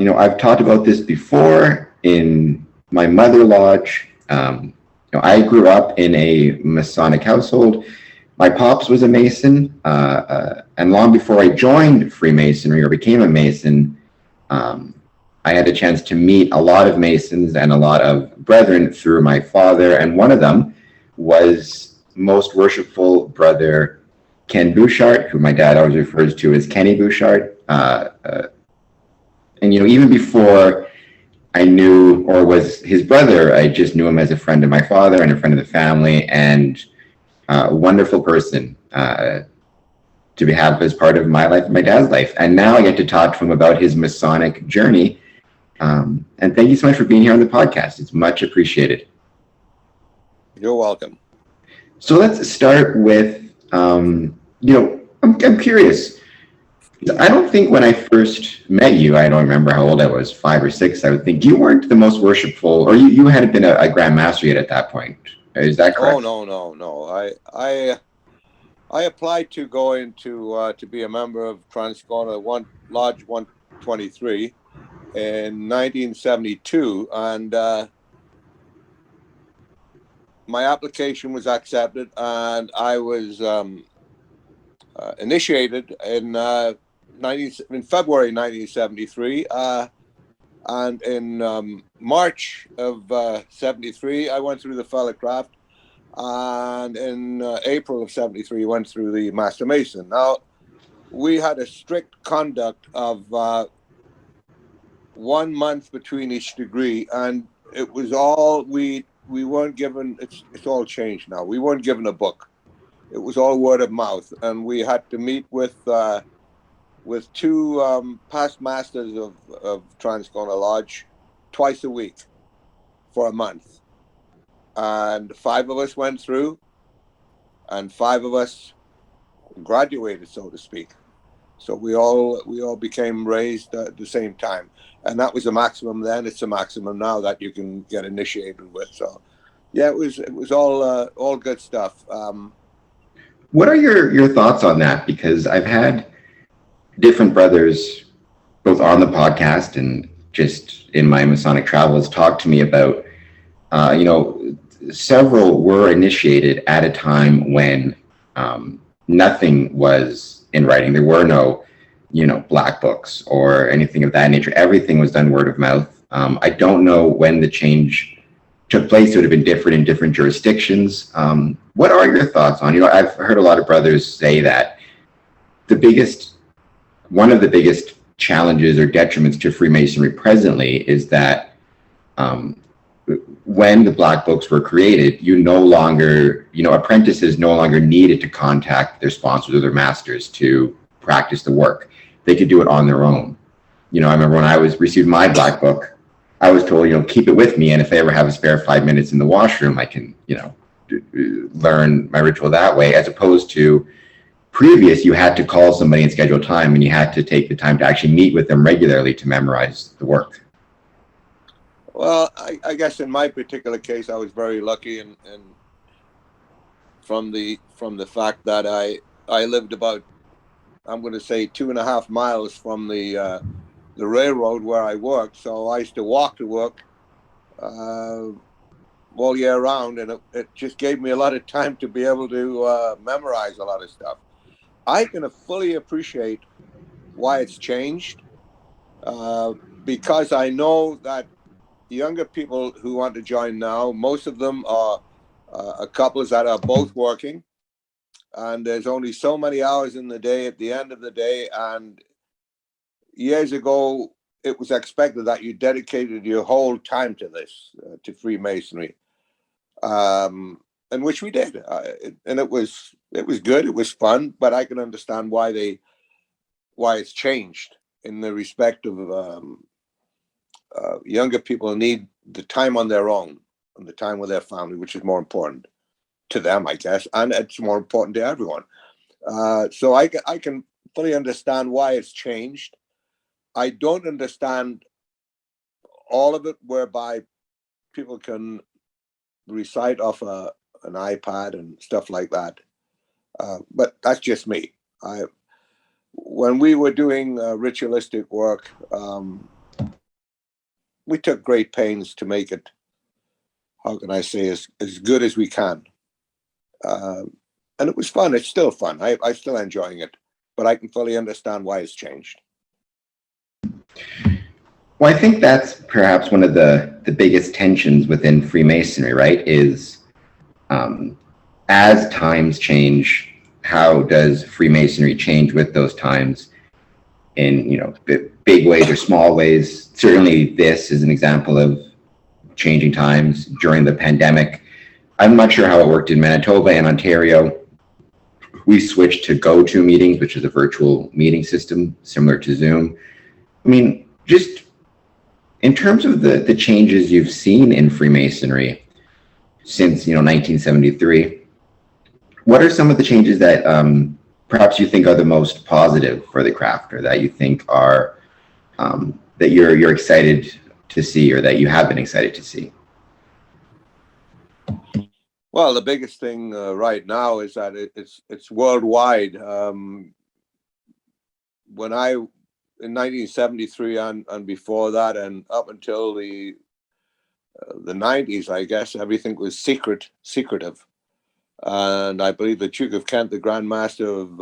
I've talked about this before in my mother lodge. I grew up in a Masonic household. My pops was a Mason, and long before I joined Freemasonry or became a Mason, I had a chance to meet a lot of Masons and a lot of brethren through my father, and one of them was Most Worshipful Brother Ken Butchart, who my dad always refers to as Kenny Butchart. And even before I knew or was his brother, I just knew him as a friend of my father and a friend of the family, and a wonderful person to have as part of my life and my dad's life. And now I get to talk to him about his Masonic journey. And thank you so much for being here on the podcast. It's much appreciated. You're welcome. So let's start with, I'm curious. I don't think when I first met you, I don't remember how old I was, 5 or 6, I would think you weren't the most worshipful, or you hadn't been a Grand Master yet at that point. Is that correct? Oh, no. I applied to go into to be a member of Transcona Lodge 123 in 1972, and my application was accepted, and I was initiated in February 1973, and in March of 73, I went through the Fellowcraft, and in April of 73, went through the Master Mason. Now, we had a strict conduct of 1 month between each degree, and it was all we weren't given. It's all changed now. We weren't given a book. It was all word of mouth, and we had to meet with 2 past masters of Transcona Lodge twice a week for a month, and 5 of us went through, and 5 of us graduated, so to speak. So we all became raised at the same time, and that was the maximum then. It's the maximum now that you can get initiated with. So, yeah, it was all good stuff. What are your thoughts on that? Because I've had different brothers, both on the podcast and just in my Masonic travels, talk to me about, several were initiated at a time when nothing was in writing. There were no, black books or anything of that nature. Everything was done word of mouth. I don't know when the change took place. It would have been different in different jurisdictions. What are your thoughts on, I've heard a lot of brothers say that one of the biggest challenges or detriments to Freemasonry presently is that when the black books were created, apprentices no longer needed to contact their sponsors or their masters to practice the work. They could do it on their own. I remember when I received my black book, I was told, keep it with me, and if I ever have a spare 5 minutes in the washroom, I can, learn my ritual that way, as opposed to previous, you had to call somebody and schedule time, and you had to take the time to actually meet with them regularly to memorize the work. Well, I guess in my particular case, I was very lucky, and from the fact that I lived about, I'm going to say, 2.5 miles from the railroad where I worked, so I used to walk to work all year round, and it just gave me a lot of time to be able to memorize a lot of stuff. I can fully appreciate why it's changed, because I know that younger people who want to join now, most of them are couples that are both working, and there's only so many hours in the day at the end of the day. And years ago, it was expected that you dedicated your whole time to this, to Freemasonry, and which we did, and it was good. It was fun, but I can understand why it's changed in the respect of younger people need the time on their own and the time with their family, which is more important to them, I guess, and it's more important to everyone. So I can fully understand why it's changed. I don't understand all of it, whereby people can recite off an iPad and stuff like that. But that's just me. When we were doing ritualistic work, we took great pains to make it, how can I say, as good as we can. And it was fun. It's still fun. I'm still enjoying it, but I can fully understand why it's changed. Well, I think that's perhaps one of the biggest tensions within Freemasonry, right? Is as times change, how does Freemasonry change with those times in, big ways or small ways? Certainly this is an example of changing times during the pandemic. I'm not sure how it worked in Manitoba and Ontario. We switched to GoTo meetings, which is a virtual meeting system similar to Zoom. I mean, just in terms of the changes you've seen in Freemasonry since 1973, what are some of the changes that perhaps you think are the most positive for the craft, or that you think are that you're excited to see, or that you have been excited to see? Well, the biggest thing right now is that it's worldwide. When in 1973 and before that, and up until the 90s, I guess everything was secretive. And I believe the Duke of Kent, the Grand Master of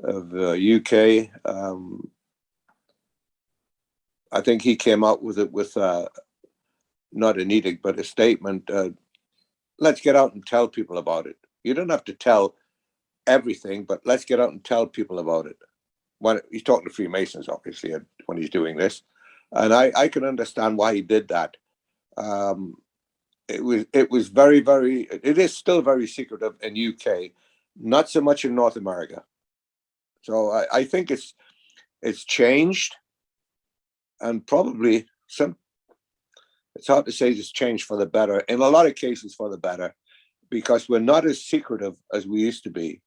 UK, I think he came out with not an edict but a statement. Let's get out and tell people about it. You don't have to tell everything, but let's get out and tell people about it. When he's talking to Freemasons, obviously, when he's doing this, and I can understand why he did that. It was very, very. It is still very secretive in UK, not so much in North America. So I think it's changed, and probably it's hard to say it's changed for the better. In a lot of cases, for the better, because we're not as secretive as we used to be.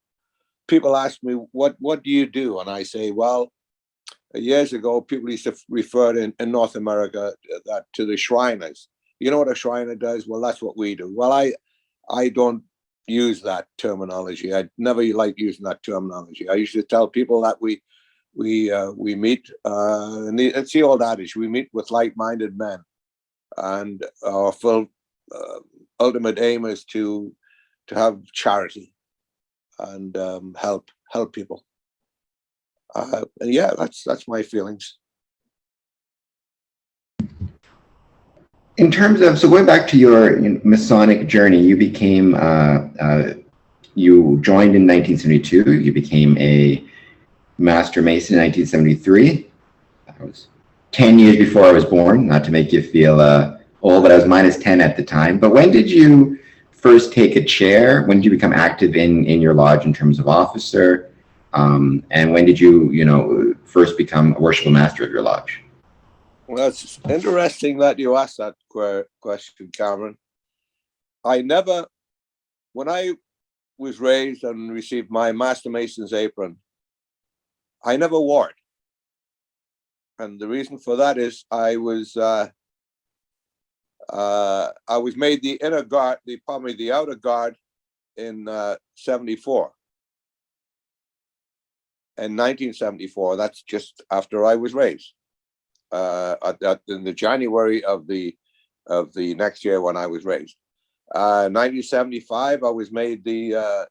People ask me, what do you do? And I say, well, years ago, people used to refer in North America to the Shriners. You know what a Shriner does? Well, that's what we do. Well, I don't use that terminology. I never like using that terminology. I used to tell people that we meet, and it's the old adage, we meet with like-minded men. And our full ultimate aim is to have charity and help people. And yeah, that's my feelings. In terms of, so going back to your Masonic journey, you became you joined in 1972. You became a Master Mason in 1973. That was 10 years before I was born. Not to make you feel old, but I was minus 10 at the time. But when did you first take a chair? When did you become active in your lodge in terms of officer? And when did you first become a worshipful master of your lodge? Well, it's interesting that you asked that question, Cameron. When I was raised and received my Master Mason's apron, I never wore it. And the reason for that is I was made the inner guard, the outer guard in 74. In 1974, that's just after I was raised. In the January of the next year when I was raised. 1975, I was made the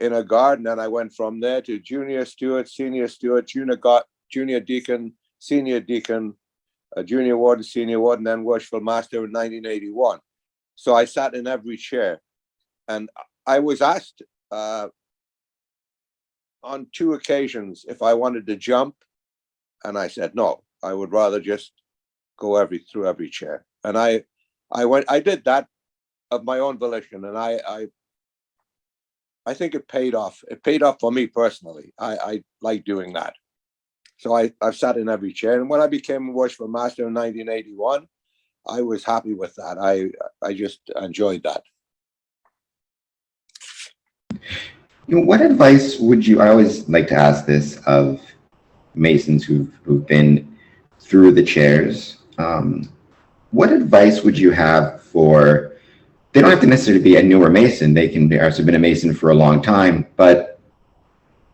inner guard, and then I went from there to junior steward, senior steward, junior deacon, senior deacon, junior warden, senior warden, then worshipful master in 1981. So I sat in every chair, and I was asked on 2 occasions if I wanted to jump, and I said no. I would rather just go through every chair, and I did that of my own volition, and I think it paid off. It paid off for me personally. I like doing that, so I've sat in every chair. And when I became worshipful master in 1981, I was happy with that. I just enjoyed that. What advice would you? I always like to ask this of Masons who've been through the chairs. What advice would you have for, they don't have to necessarily be a newer Mason, they can be also been a Mason for a long time, but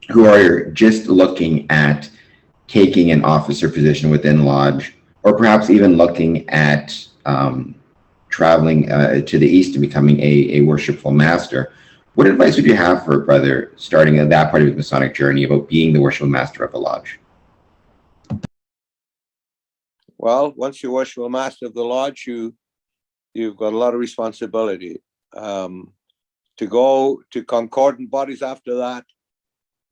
who are just looking at taking an officer position within lodge, or perhaps even looking at traveling to the east and becoming a worshipful master, what advice would you have for a brother starting at that part of his Masonic journey about being the worshipful master of a lodge? Well, once you're worshipful master of the lodge, you've got a lot of responsibility. To go to concordant bodies after that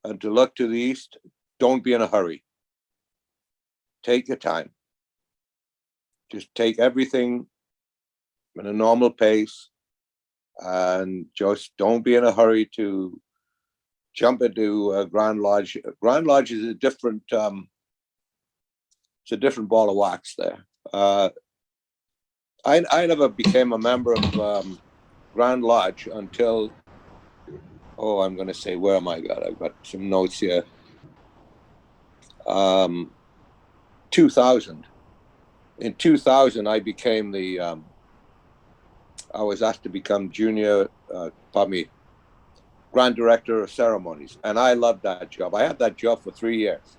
and to look to the east, don't be in a hurry. Take your time. Just take everything in a normal pace and just don't be in a hurry to jump into a Grand Lodge. Grand Lodge is a different, it's a different ball of wax there. I never became a member of Grand Lodge until, I'm going to say, where am I got? I've got some notes here. 2000. In 2000, I became I was asked to become Grand Director of Ceremonies. And I loved that job. I had that job for 3 years.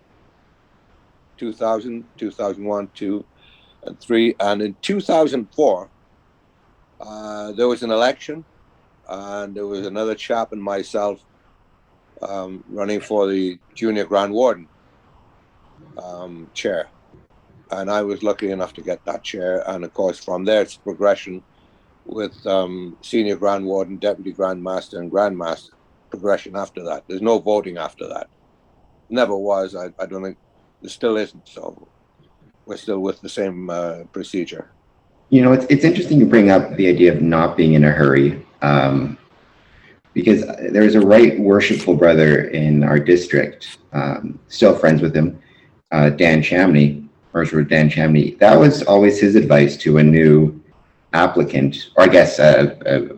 2000, 2001, 2, and 3. And in 2004, there was an election. And there was another chap and myself running for the Junior Grand Warden chair. And I was lucky enough to get that chair. And of course, from there, it's progression with Senior Grand Warden, Deputy Grand Master, and Grand Master. Progression after that. There's no voting after that. Never was. I don't think there still isn't. So we're still with the same procedure. You know, it's interesting you bring up the idea of not being in a hurry, because there's a right worshipful brother in our district, still friends with him, Dan Chamney, Mercer Dan Chamney. That was always his advice to a new applicant, or I guess a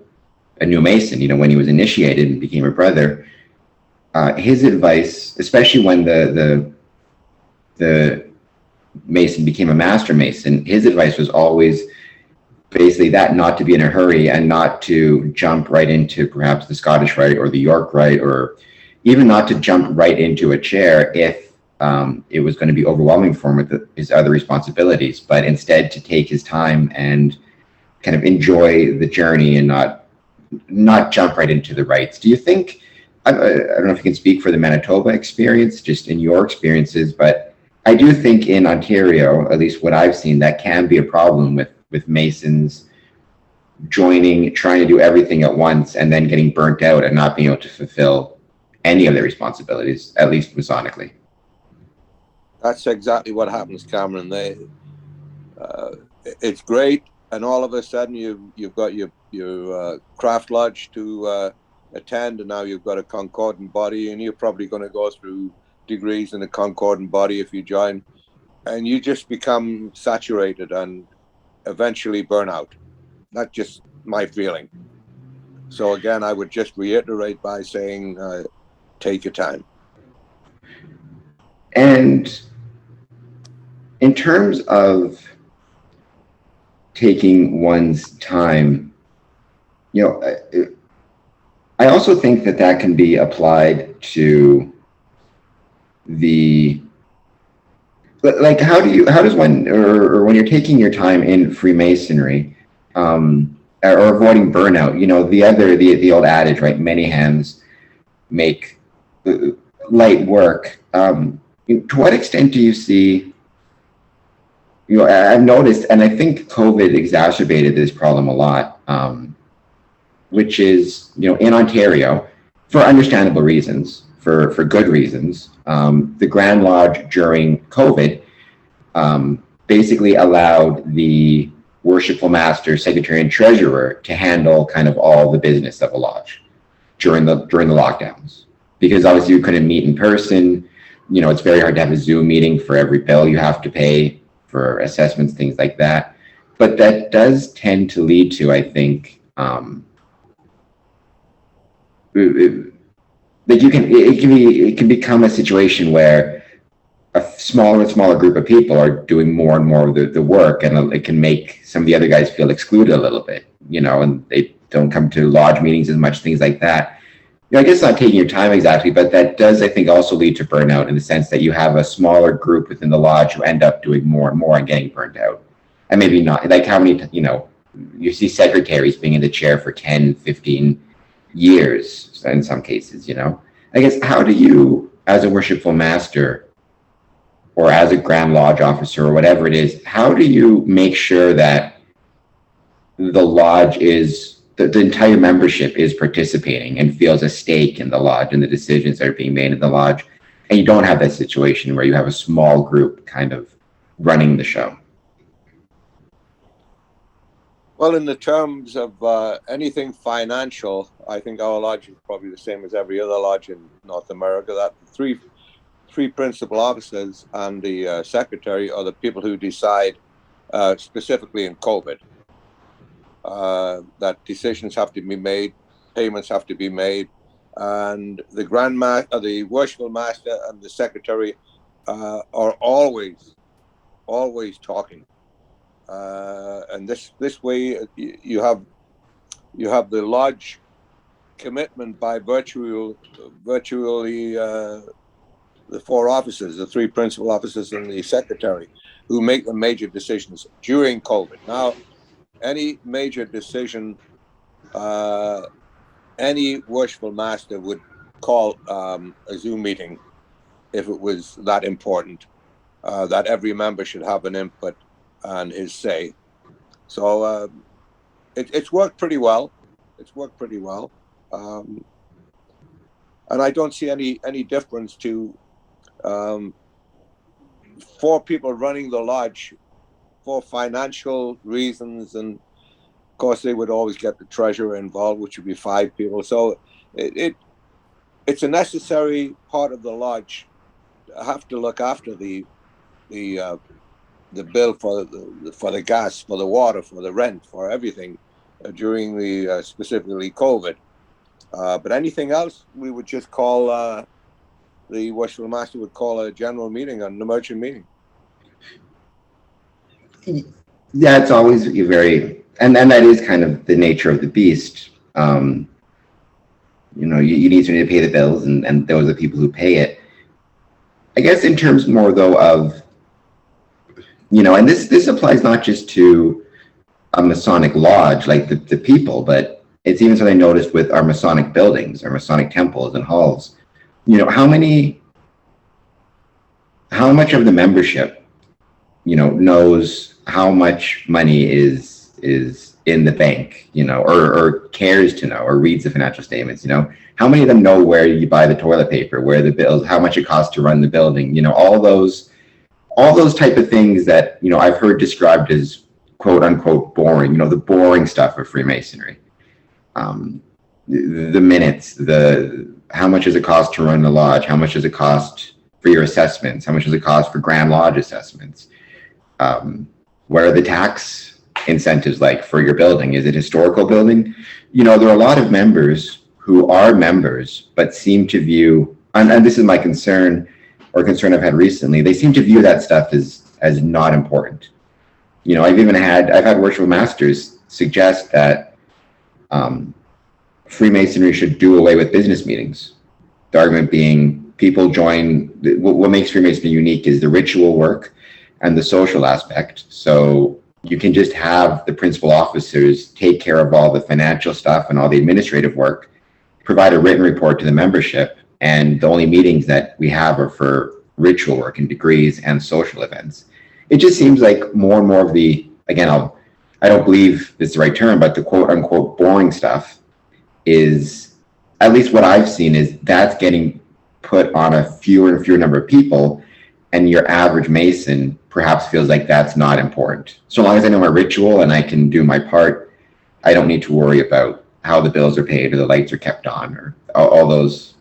new Mason, you know, when he was initiated and became a brother. His advice, especially when the Mason became a Master Mason, his advice was always basically that not to be in a hurry and not to jump right into perhaps the Scottish Rite or the York Rite, or even not to jump right into a chair if it was going to be overwhelming for him with his other responsibilities, but instead to take his time and kind of enjoy the journey and not jump right into the rites. Do you think, I don't know if you can speak for the Manitoba experience, just in your experiences, but I do think in Ontario, at least what I've seen, that can be a problem with Masons joining, trying to do everything at once, and then getting burnt out and not being able to fulfill any of their responsibilities, at least Masonically. That's exactly what happens, Cameron. It's great, and all of a sudden you've got your craft lodge to attend, and now you've got a concordant body, and you're probably going to go through degrees in a concordant body if you join, and you just become saturated and eventually burn out. That's just my feeling. So again, I would just reiterate by saying, take your time. And in terms of taking one's time, you know, I also think that can be applied to like how does one, or when you're taking your time in Freemasonry, or avoiding burnout, you know, the old adage, right? Many hands make light work. To what extent do you see, you know, I've noticed, and I think COVID exacerbated this problem a lot, which is, you know, in Ontario, for understandable reasons, for good reasons, the Grand Lodge during COVID basically allowed the worshipful master, secretary, and treasurer to handle kind of all the business of a lodge during the lockdowns, because obviously you couldn't meet in person. You know, it's very hard to have a Zoom meeting for every bill you have to pay for assessments, things like that. But that does tend to lead to, I think, that it can become a situation where a smaller and smaller group of people are doing more and more of the work, and it can make some of the other guys feel excluded a little bit, you know, and they don't come to lodge meetings as much, things like that. I guess not taking your time exactly, but that does, I think, also lead to burnout in the sense that you have a smaller group within the lodge who end up doing more and more and getting burned out. And maybe not, like how many, you see secretaries being in the chair for 10, 15 years in some cases, I guess, how do you, as a worshipful master or as a Grand Lodge officer or whatever it is, how do you make sure that the lodge the entire membership is participating and feels a stake in the lodge and the decisions that are being made in the lodge, and you don't have that situation where you have a small group kind of running the show? Well, in the terms of anything financial, I think our lodge is probably the same as every other lodge in North America, that the three principal officers and the secretary are the people who decide, specifically in COVID, that decisions have to be made, payments have to be made, and the worshipful master and the secretary are always talking. And this way you have the lodge commitment by virtually the four officers, the three principal officers and the secretary, who make the major decisions during COVID. Now, any major decision, any worshipful master would call a Zoom meeting if it was that important, that every member should have an input and his say. So it's worked pretty well. And I don't see any difference to four people running the lodge for financial reasons, and of course they would always get the treasurer involved, which would be five people. So it's a necessary part of the lodge to have to look after the bill for the gas, for the water, for the rent, for everything during the specifically COVID. But anything else, we would just call the worshipful master would call a general meeting, an emergent meeting. Yeah, it's always very, and that is kind of the nature of the beast. You need to pay the bills, and those are the people who pay it. I guess in terms more though of, and this applies not just to a Masonic lodge, like the people, but it's even something I noticed with our Masonic buildings, our Masonic temples and halls. How much of the membership, knows how much money is in the bank, or cares to know, or reads the financial statements, how many of them know where you buy the toilet paper, where the bills, how much it costs to run the building, all those type of things that, I've heard described as quote unquote boring, the boring stuff of Freemasonry. The minutes, how much does it cost to run the lodge? How much does it cost for your assessments? How much does it cost for Grand Lodge assessments? What are the tax incentives like for your building? Is it historical building? There are a lot of members who are members, but seem to view, and this is my concern I've had recently, they seem to view that stuff as not important. I've had worshipful masters suggest that Freemasonry should do away with business meetings. The argument being, people join, what makes Freemasonry unique is the ritual work and the social aspect. So you can just have the principal officers take care of all the financial stuff and all the administrative work, provide a written report to the membership, and the only meetings that we have are for ritual work and degrees and social events. It just seems like more and more of the, again, I don't believe this is the right term, but the quote unquote boring stuff is, at least what I've seen, is that's getting put on a fewer and fewer number of people, and your average Mason perhaps feels like that's not important. So long as I know my ritual and I can do my part, I don't need to worry about how the bills are paid or the lights are kept on or all those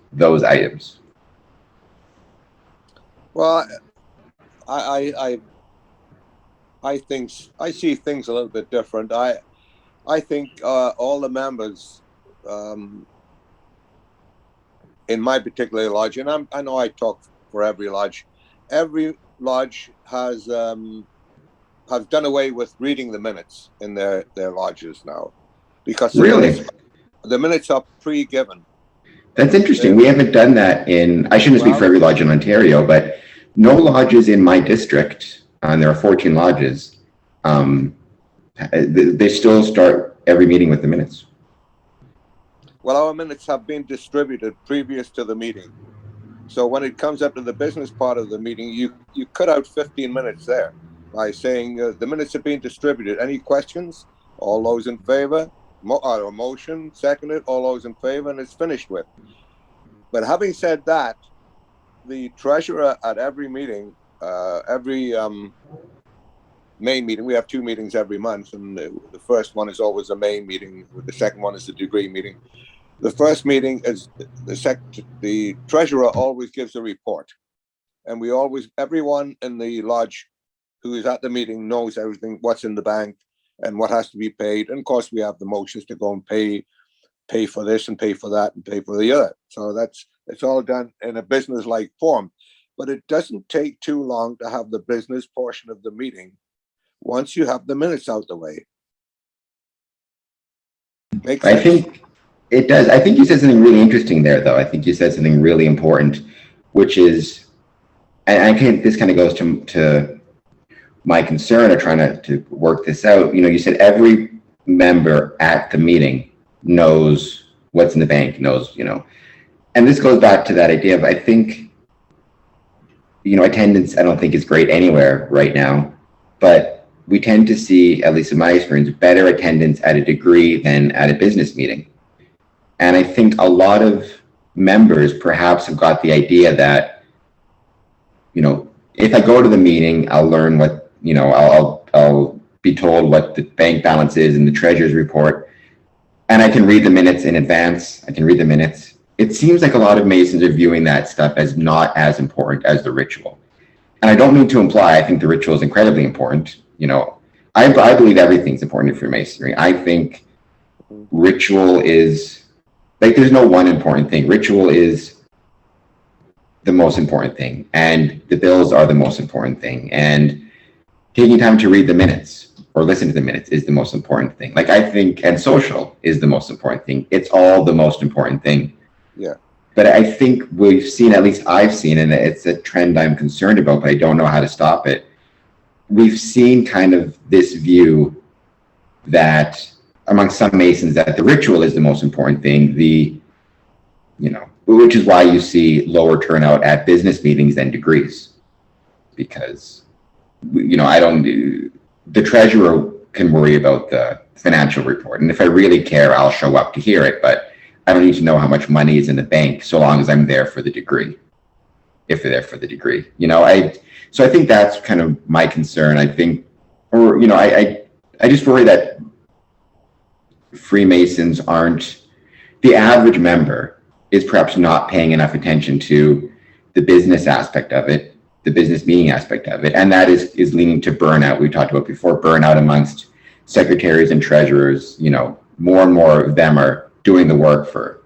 items. Well, I think I see things a little bit different. I think all the members in my particular lodge, and I know I talk for every lodge. Every lodge has done away with reading the minutes in their lodges now, because Really? the minutes are pre-given. That's interesting. We haven't done that I shouldn't speak for every lodge in Ontario, but no lodges in my district, and there are 14 lodges, they still start every meeting with the minutes. Well, our minutes have been distributed previous to the meeting. So when it comes up to the business part of the meeting, you cut out 15 minutes there by saying the minutes have been distributed. Any questions? All those in favor? Motion, seconded, all those in favor, and it's finished with. But having said that, the treasurer at every meeting, every main meeting, we have 2 meetings every month, and the first one is always a main meeting, the second one is the degree meeting. The first meeting is the treasurer always gives a report, and everyone in the lodge who is at the meeting knows everything, what's in the bank and what has to be paid. And of course, we have the motions to go and pay for this and pay for that and pay for the other. So it's all done in a business-like form. But it doesn't take too long to have the business portion of the meeting once you have the minutes out the way. Makes sense? I think it does. I think you said something really interesting there, though. I think you said something really important, which is, and this kind of goes to my concern of trying to work this out. You said every member at the meeting knows what's in the bank, knows, and this goes back to that idea of, I think, attendance, I don't think is great anywhere right now, but we tend to see, at least in my experience, better attendance at a degree than at a business meeting. And I think a lot of members perhaps have got the idea that, if I go to the meeting, I'll learn what, I'll be told what the bank balance is in the treasurer's report, and I can read the minutes in advance. I can read the minutes. It seems like a lot of Masons are viewing that stuff as not as important as the ritual. And I don't mean to imply I think the ritual is incredibly important. I believe everything's important in Freemasonry. I think ritual is, there's no one important thing. Ritual is the most important thing, and the bills are the most important thing, and taking time to read the minutes or listen to the minutes is the most important thing. I think, and social is the most important thing. It's all the most important thing. Yeah. But I think we've seen, at least I've seen, and it's a trend I'm concerned about, but I don't know how to stop it. We've seen kind of this view that among some Masons that the ritual is the most important thing, which is why you see lower turnout at business meetings than degrees. Because, the treasurer can worry about the financial report. And if I really care, I'll show up to hear it, but I don't need to know how much money is in the bank so long as I'm there for the degree. If they're there for the degree, so I think that's kind of my concern. I think, I just worry that Freemasons aren't, the average member is perhaps not paying enough attention to the business aspect of it, the business meeting aspect of it. And that is leading to burnout. We talked about before, burnout amongst secretaries and treasurers. More and more of them are doing the work for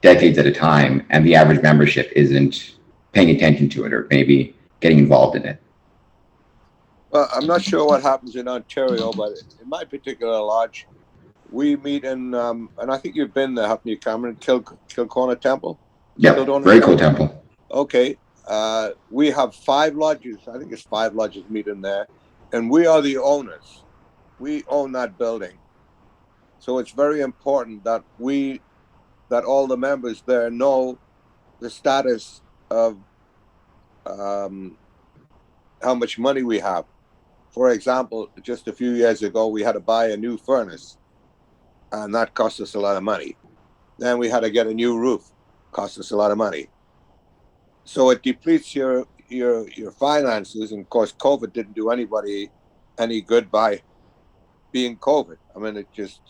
decades at a time, and the average membership isn't paying attention to it or maybe getting involved in it. Well, I'm not sure what happens in Ontario, but in my particular lodge, we meet in, and I think you've been there, haven't you, Cameron? Kilcorner Temple? Yeah, very cool temple. Okay. We have 5 lodges. I think it's 5 lodges meet in there, and we are the owners. We own that building. So it's very important that all the members there know the status of how much money we have. For example, just a few years ago, we had to buy a new furnace, and that cost us a lot of money. Then we had to get a new roof, cost us a lot of money. So it depletes your finances, and of course, COVID didn't do anybody any good by being COVID. I mean, it just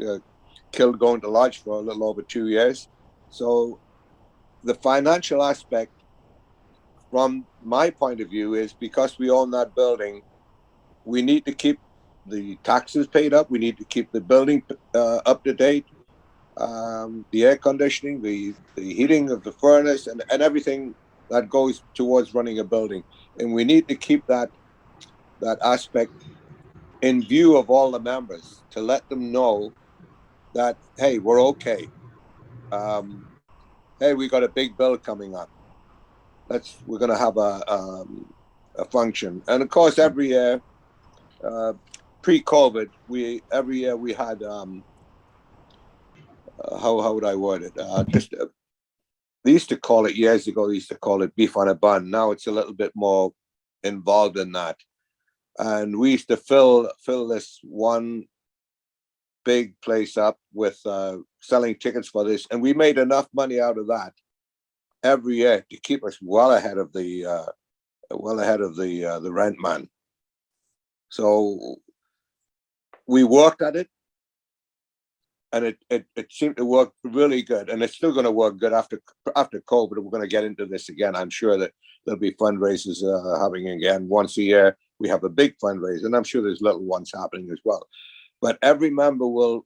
killed going to lodge for a little over 2 years. So the financial aspect, from my point of view, is because we own that building, we need to keep the taxes paid up. We need to keep the building up to date, the air conditioning, the heating of the furnace, and everything that goes towards running a building. And we need to keep that aspect in view of all the members, to let them know that, hey, we're okay. hey, we got a big bill coming up. We're going to have a function. And of course, every year, pre-COVID, every year we had, how would I word it? They used to call it years ago, they used to call it beef on a bun. Now it's a little bit more involved in that. And we used to fill this one big place up with selling tickets for this. And we made enough money out of that every year to keep us well ahead of the rent man. So we worked at it, and it seemed to work really good, and it's still going to work good after COVID. We're going to get into this again. I'm sure that there'll be fundraisers happening again once a year. We have a big fundraiser, and I'm sure there's little ones happening as well. But every member will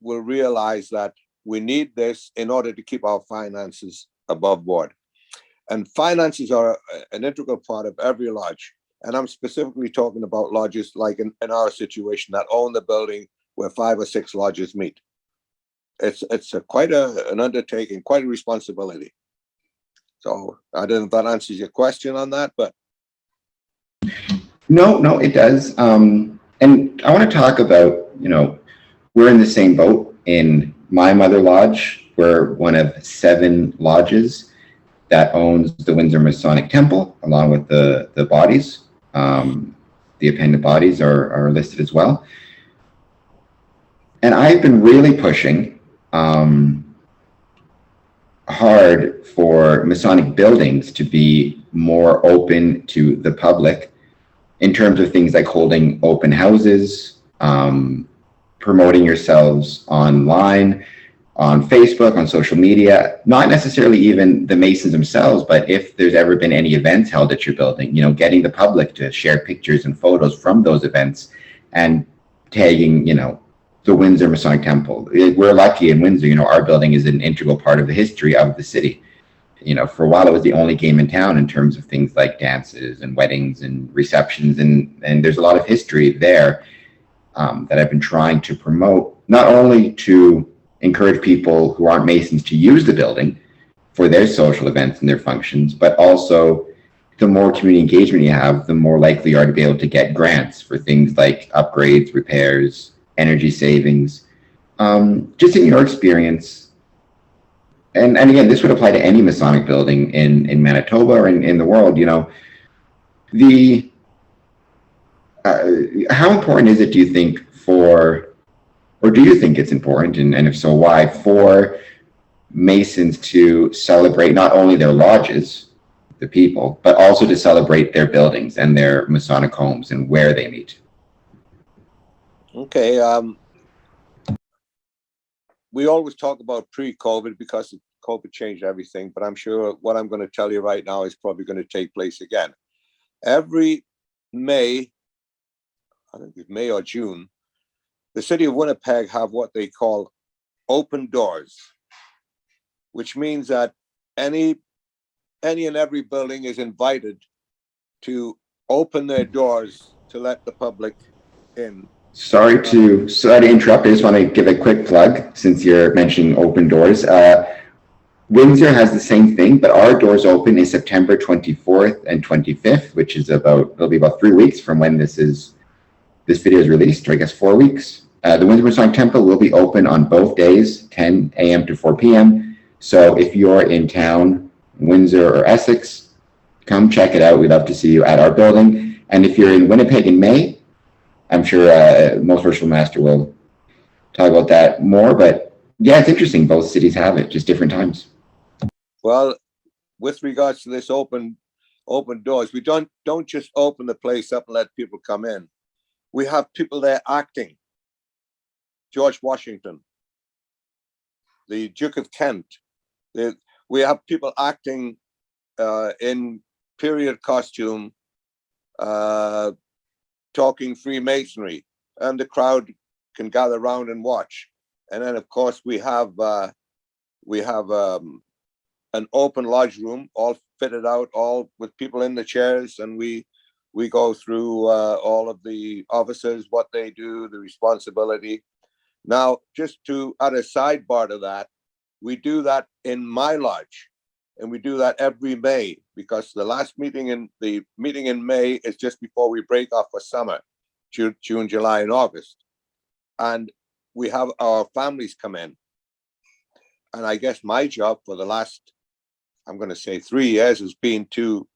realize that we need this in order to keep our finances above board. And finances are an integral part of every lodge. And I'm specifically talking about lodges like in our situation that own the building where 5 or 6 lodges meet. It's quite an undertaking, quite a responsibility. So I don't know if that answers your question on that, but. No, it does. And I want to talk about, we're in the same boat. In my mother lodge, we're one of 7 lodges that owns the Windsor Masonic Temple, along with the bodies. The appended bodies are listed as well. And I've been really pushing hard for Masonic buildings to be more open to the public in terms of things like holding open houses, promoting yourselves online, on Facebook, on social media, not necessarily even the Masons themselves, but if there's ever been any events held at your building, getting the public to share pictures and photos from those events and tagging, the Windsor Masonic Temple. We're lucky in Windsor, our building is an integral part of the history of the city. For a while it was the only game in town in terms of things like dances and weddings and receptions, and there's a lot of history there that I've been trying to promote, not only to encourage people who aren't Masons to use the building for their social events and their functions, but also the more community engagement you have, the more likely you are to be able to get grants for things like upgrades, repairs, energy savings. Just in your experience, and again, this would apply to any Masonic building in Manitoba or in the world, how important is it, do you think, or do you think it's important, and if so, why, for Masons to celebrate not only their lodges, the people, but also to celebrate their buildings and their Masonic homes and where they meet? Okay. We always talk about pre-COVID because COVID changed everything, but I'm sure what I'm going to tell you right now is probably going to take place again. Every May, I think it's May or June, the city of Winnipeg have what they call open doors, which means that any and every building is invited to open their doors to let the public in. Sorry to interrupt. I just want to give a quick plug since you're mentioning open doors. Windsor has the same thing, but our doors open is September 24th and 25th, which is it'll be about 3 weeks from when this video is released, or I guess 4 weeks. The Windsor Masonic Temple will be open on both days, 10 a.m. to 4 p.m. So if you're in town, Windsor or Essex, come check it out. We'd love to see you at our building. And if you're in Winnipeg in May, I'm sure most Worshipful Master will talk about that more. But yeah, it's interesting. Both cities have it, just different times. Well, with regards to this open doors, we don't just open the place up and let people come in. We have people there acting. George Washington, the Duke of Kent. We have people acting in period costume, talking Freemasonry, and the crowd can gather around and watch. And then, of course, we have an open lodge room, all fitted out, all with people in the chairs, and we go through all of the officers, what they do, the responsibility. Now, just to add a sidebar to that, we do that in my lodge, and we do that every May, because the meeting in May is just before we break off for summer, June, July, and August, and we have our families come in. And I guess my job for the last, I'm going to say 3 years, has been to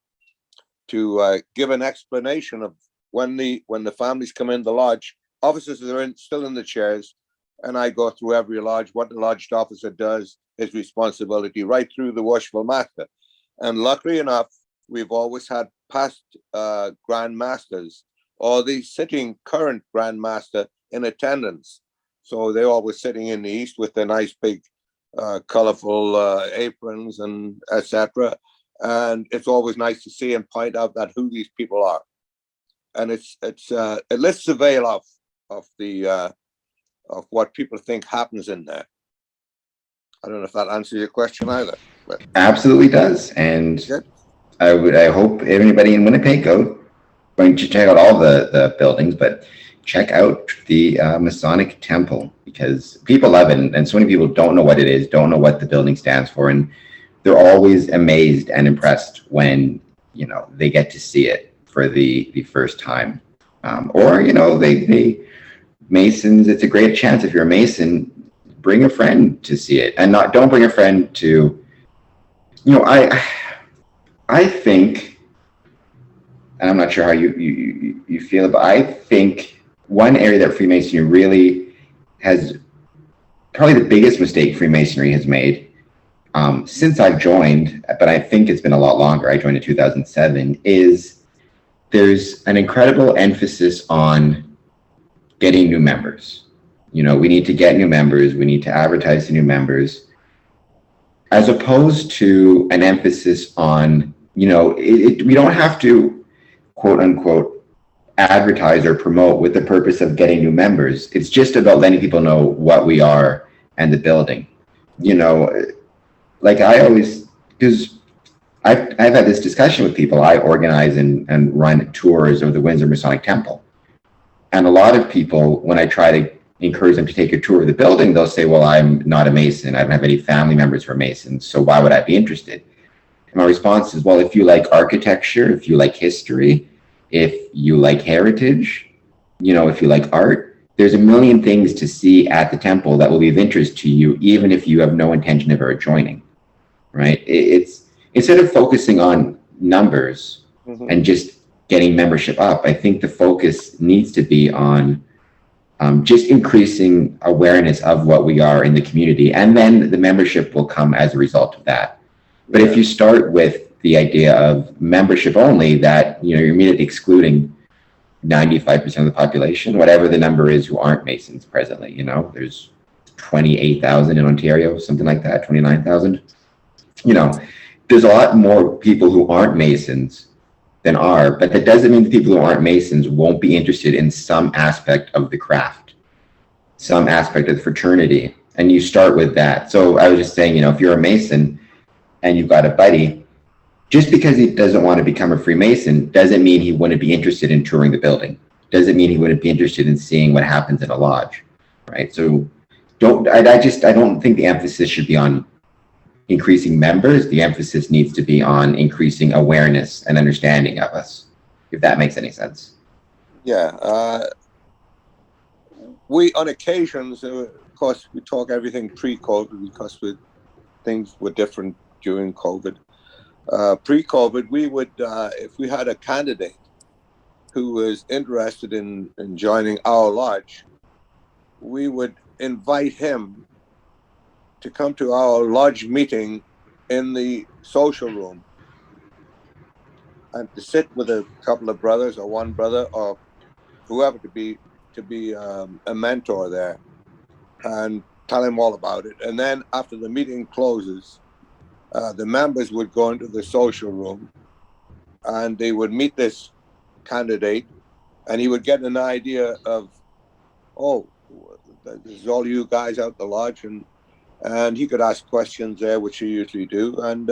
give an explanation of when the families come in the lodge. Officers are still in the chairs, and I go through every lodge, what the lodged officer does, his responsibility, right through the worshipful master. And luckily enough, we've always had past Grand Masters or the sitting current Grand Master in attendance. So they're always sitting in the east with their nice big colorful aprons and etc. And it's always nice to see and point out that who these people are. And it lifts the veil of what people think happens in there. I don't know if that answers your question either. But Absolutely does. And good. I hope everybody in Winnipeg going to check out all the buildings, but check out the Masonic Temple, because people love it, and so many people don't know what it is, don't know what the building stands for, and they're always amazed and impressed when they get to see it for the first time, or they Masons. It's a great chance. If you're a Mason, bring a friend to see it, and don't bring a friend to. I think, and I'm not sure how you feel, but I think one area that Freemasonry really has, probably the biggest mistake Freemasonry has made since I've joined, but I think it's been a lot longer. I joined in 2007. Is there's an incredible emphasis on getting new members. We need to get new members. We need to advertise to new members, as opposed to an emphasis on, we don't have to, quote unquote, advertise or promote with the purpose of getting new members. It's just about letting people know what we are and the building. Like I always, because I've had this discussion with people. I organize and run tours of the Windsor Masonic Temple. And a lot of people, when I try to encourage them to take a tour of the building, they'll say, well, I'm not a Mason. I don't have any family members who are Masons, so why would I be interested? And my response is, well, if you like architecture, if you like history, if you like heritage, if you like art, there's a million things to see at the temple that will be of interest to you, even if you have no intention of ever joining, right? It's instead of focusing on numbers and just getting membership up, I think the focus needs to be on just increasing awareness of what we are in the community, and then the membership will come as a result of that. But if you start with the idea of membership only, that you're immediately excluding 95% of the population, whatever the number is, who aren't Masons presently. There's 28,000 in Ontario, something like that, 29,000. There's a lot more people who aren't Masons than are, but that doesn't mean the people who aren't Masons won't be interested in some aspect of the craft, some aspect of the fraternity, and you start with that. So I was just saying, if you're a Mason and you've got a buddy, just because he doesn't want to become a Freemason doesn't mean he wouldn't be interested in touring the building, doesn't mean he wouldn't be interested in seeing what happens in a lodge, right? So I don't think the emphasis should be on increasing members. The emphasis needs to be on increasing awareness and understanding of us, if that makes any sense. Yeah. We, on occasions, of course, we talk everything pre-COVID, because things were different during COVID. Pre-COVID, we would, if we had a candidate who was interested in joining our lodge, we would invite him to come to our lodge meeting in the social room and to sit with a couple of brothers or one brother or whoever to be a mentor there, and tell him all about it. And then after the meeting closes, the members would go into the social room and they would meet this candidate, and he would get an idea of, oh, this is all you guys out the lodge, and he could ask questions there, which he usually do. And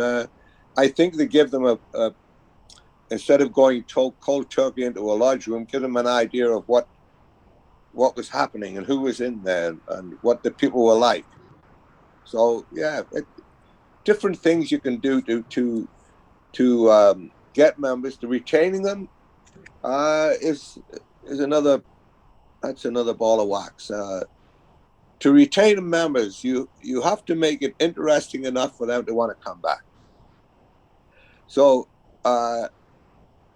I think they give them a instead of going cold turkey into a lodge room, give them an idea of what was happening and who was in there and what the people were like. So yeah, different things you can do to get members. To retaining them is another, that's another ball of wax. To retain members, you have to make it interesting enough for them to want to come back. So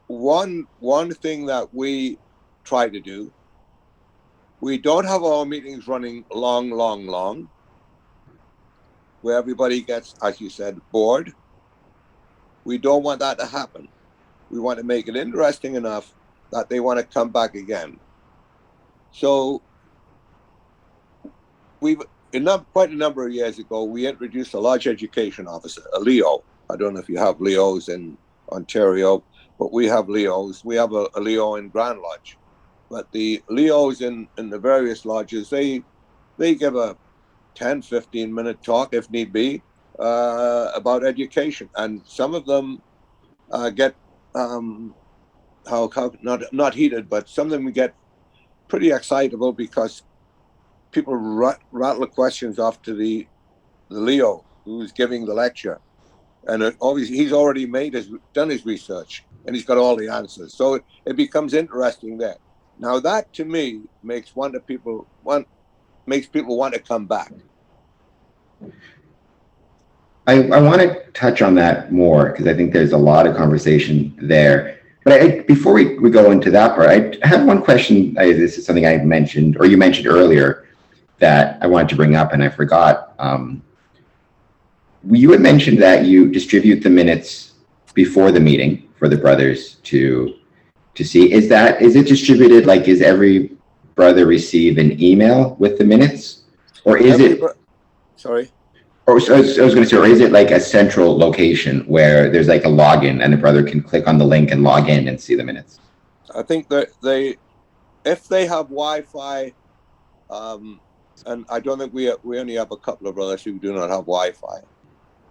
one thing that we try to do, we don't have our meetings running long, where everybody gets, as you said, bored. We don't want that to happen. We want to make it interesting enough that they want to come back again. So quite a number of years ago, we introduced a lodge education officer, a Leo. I don't know if you have Leos in Ontario, but we have Leos. We have a Leo in Grand Lodge. But the Leos in the various lodges, they give a 10, 15-minute talk, if need be, about education. And some of them get, not heated, but some of them get pretty excitable because people rattle questions off to the Leo who's giving the lecture. And obviously he's already done his research and he's got all the answers. So it becomes interesting there. Now that to me makes people want to come back. I want to touch on that more because I think there's a lot of conversation there. But before we go into that part, I have one question. This is something I mentioned, or you mentioned earlier, that I wanted to bring up and I forgot. You had mentioned that you distribute the minutes before the meeting for the brothers to see. Is it distributed, like, is every brother receive an email with the minutes? Or is it... Sorry? Or I was going to say, or is it like a central location where there's like a login and the brother can click on the link and log in and see the minutes? I think that if they have Wi-Fi, and I don't think we only have a couple of brothers who do not have Wi-Fi,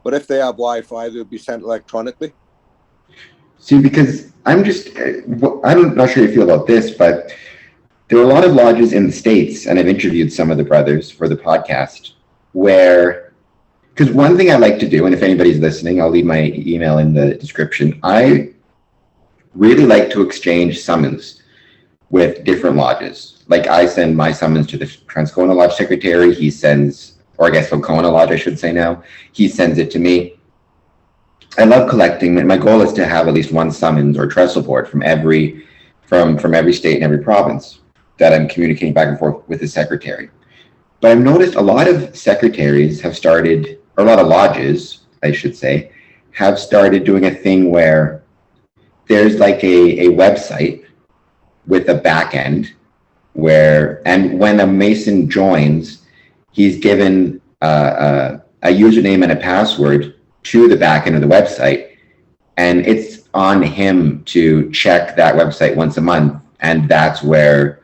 but if they have Wi-Fi, they'll be sent electronically. See, because I'm not sure how you feel about this, but there are a lot of lodges in the States, and I've interviewed some of the brothers for the podcast, because one thing I like to do, and if anybody's listening, I'll leave my email in the description. I really like to exchange summons with different lodges. Like I send my summons to the Transcona Lodge secretary. He sends, or I guess Falcona Lodge, I should say now. He sends it to me. I love collecting. My goal is to have at least one summons or trestle board from every state and every province that I'm communicating back and forth with the secretary. But I've noticed a lot of secretaries have started, or a lot of lodges, I should say, have started doing a thing where there's like a website with a back end and when a Mason joins, he's given a username and a password to the back end of the website, and it's on him to check that website once a month, and that's where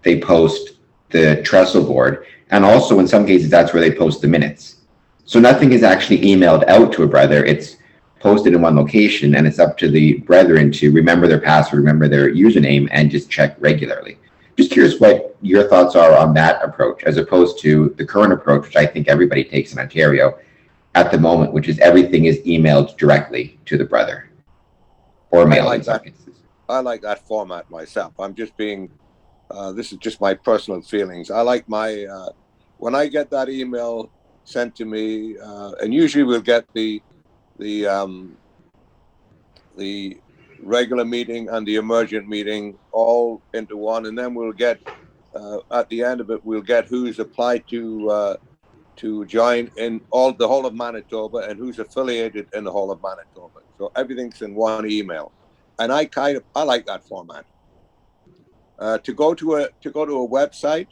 they post the trestle board. And also in some cases, that's where they post the minutes. So nothing is actually emailed out to a brother. It's posted in one location, and it's up to the brethren to remember their password, remember their username, and just check regularly. Just curious what your thoughts are on that approach, as opposed to the current approach, which I think everybody takes in Ontario at the moment, which is everything is emailed directly to the brother or mailed in some cases. I like that format myself. I'm just being, this is just my personal feelings. I like when I get that email sent to me, and usually we'll get the regular meeting and the emergent meeting all into one, and then we'll get at the end of it, we'll get who's applied to join in the whole of Manitoba and who's affiliated in the whole of Manitoba. So everything's in one email, and I like that format. To go to a website,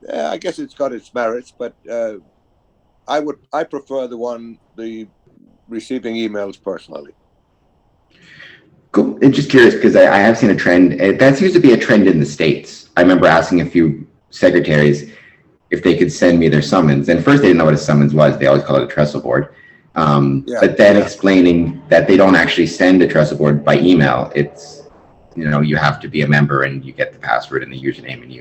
yeah, I guess it's got its merits, but I prefer the receiving emails personally. Cool. I'm just curious because I have seen a trend. That seems to be a trend in the States. I remember asking a few secretaries if they could send me their summons. And first they didn't know what a summons was. They always call it a trestle board. But then explaining that they don't actually send a trestle board by email. It's, you have to be a member and you get the password and the username, and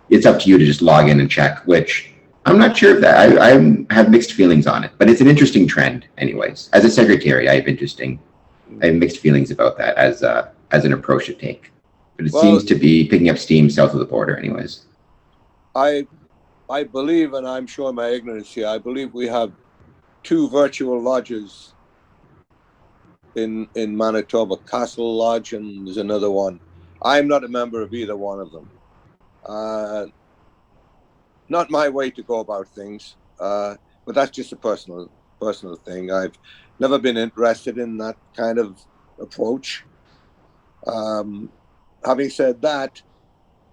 it's up to you to just log in and check, which I'm not sure of that. I have mixed feelings on it, but it's an interesting trend anyways. As a secretary, I have mixed feelings about that as an approach to take. But it seems to be picking up steam south of the border anyways. I believe, and I'm sure my ignorance here, I believe we have 2 virtual lodges in Manitoba, Castle Lodge, and there's another one. I'm not a member of either one of them. Not my way to go about things, but that's just a personal thing. I've never been interested in that kind of approach. Having said that,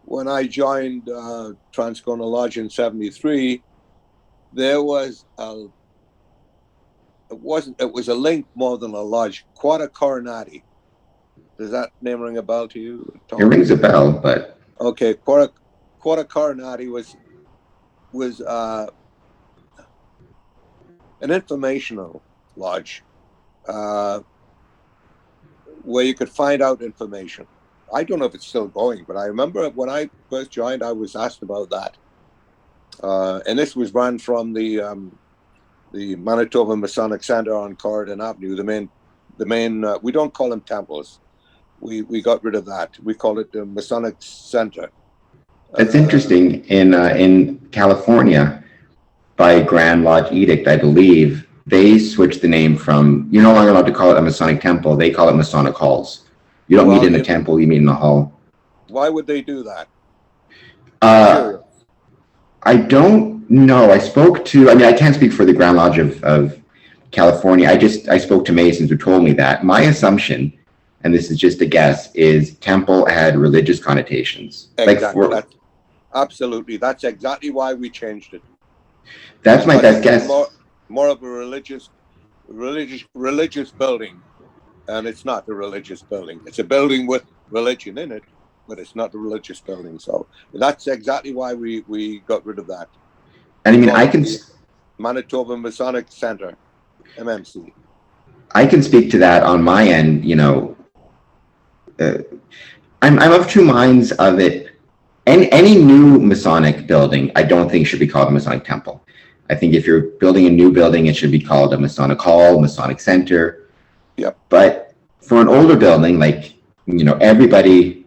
when I joined Transcona Lodge in '73, there was it was a link more than a lodge, Quarter Coronati. Does that name ring a bell to you, Tom? It rings a bell, but okay, Quarter Coronati was an informational lodge where you could find out information. I don't know if it's still going, but I remember when I first joined, I was asked about that. And this was run from the Manitoba Masonic Center on Corridon Avenue. The main. We don't call them temples. We got rid of that. We call it the Masonic Center. it's interesting. In California, by Grand Lodge Edict, I believe, they switched the name from, you're no longer allowed to call it a Masonic Temple. They call it Masonic Halls. You don't meet in a temple, you meet in a hall. Why would they do that? I don't know. I can't speak for the Grand Lodge of California. I spoke to Masons who told me that. My assumption, and this is just a guess, is temple had religious connotations. Exactly. Absolutely. That's exactly why we changed it. That's my best guess. More of a religious building. And it's not a religious building. It's a building with religion in it, but it's not a religious building. So that's exactly why we got rid of that. And I mean, I can... Manitoba Masonic Center, MMC. I can speak to that on my end. I'm of 2 minds of it. Any new Masonic building, I don't think should be called a Masonic Temple. I think if you're building a new building, it should be called a Masonic Hall, Masonic Center. Yep. But for an older building, everybody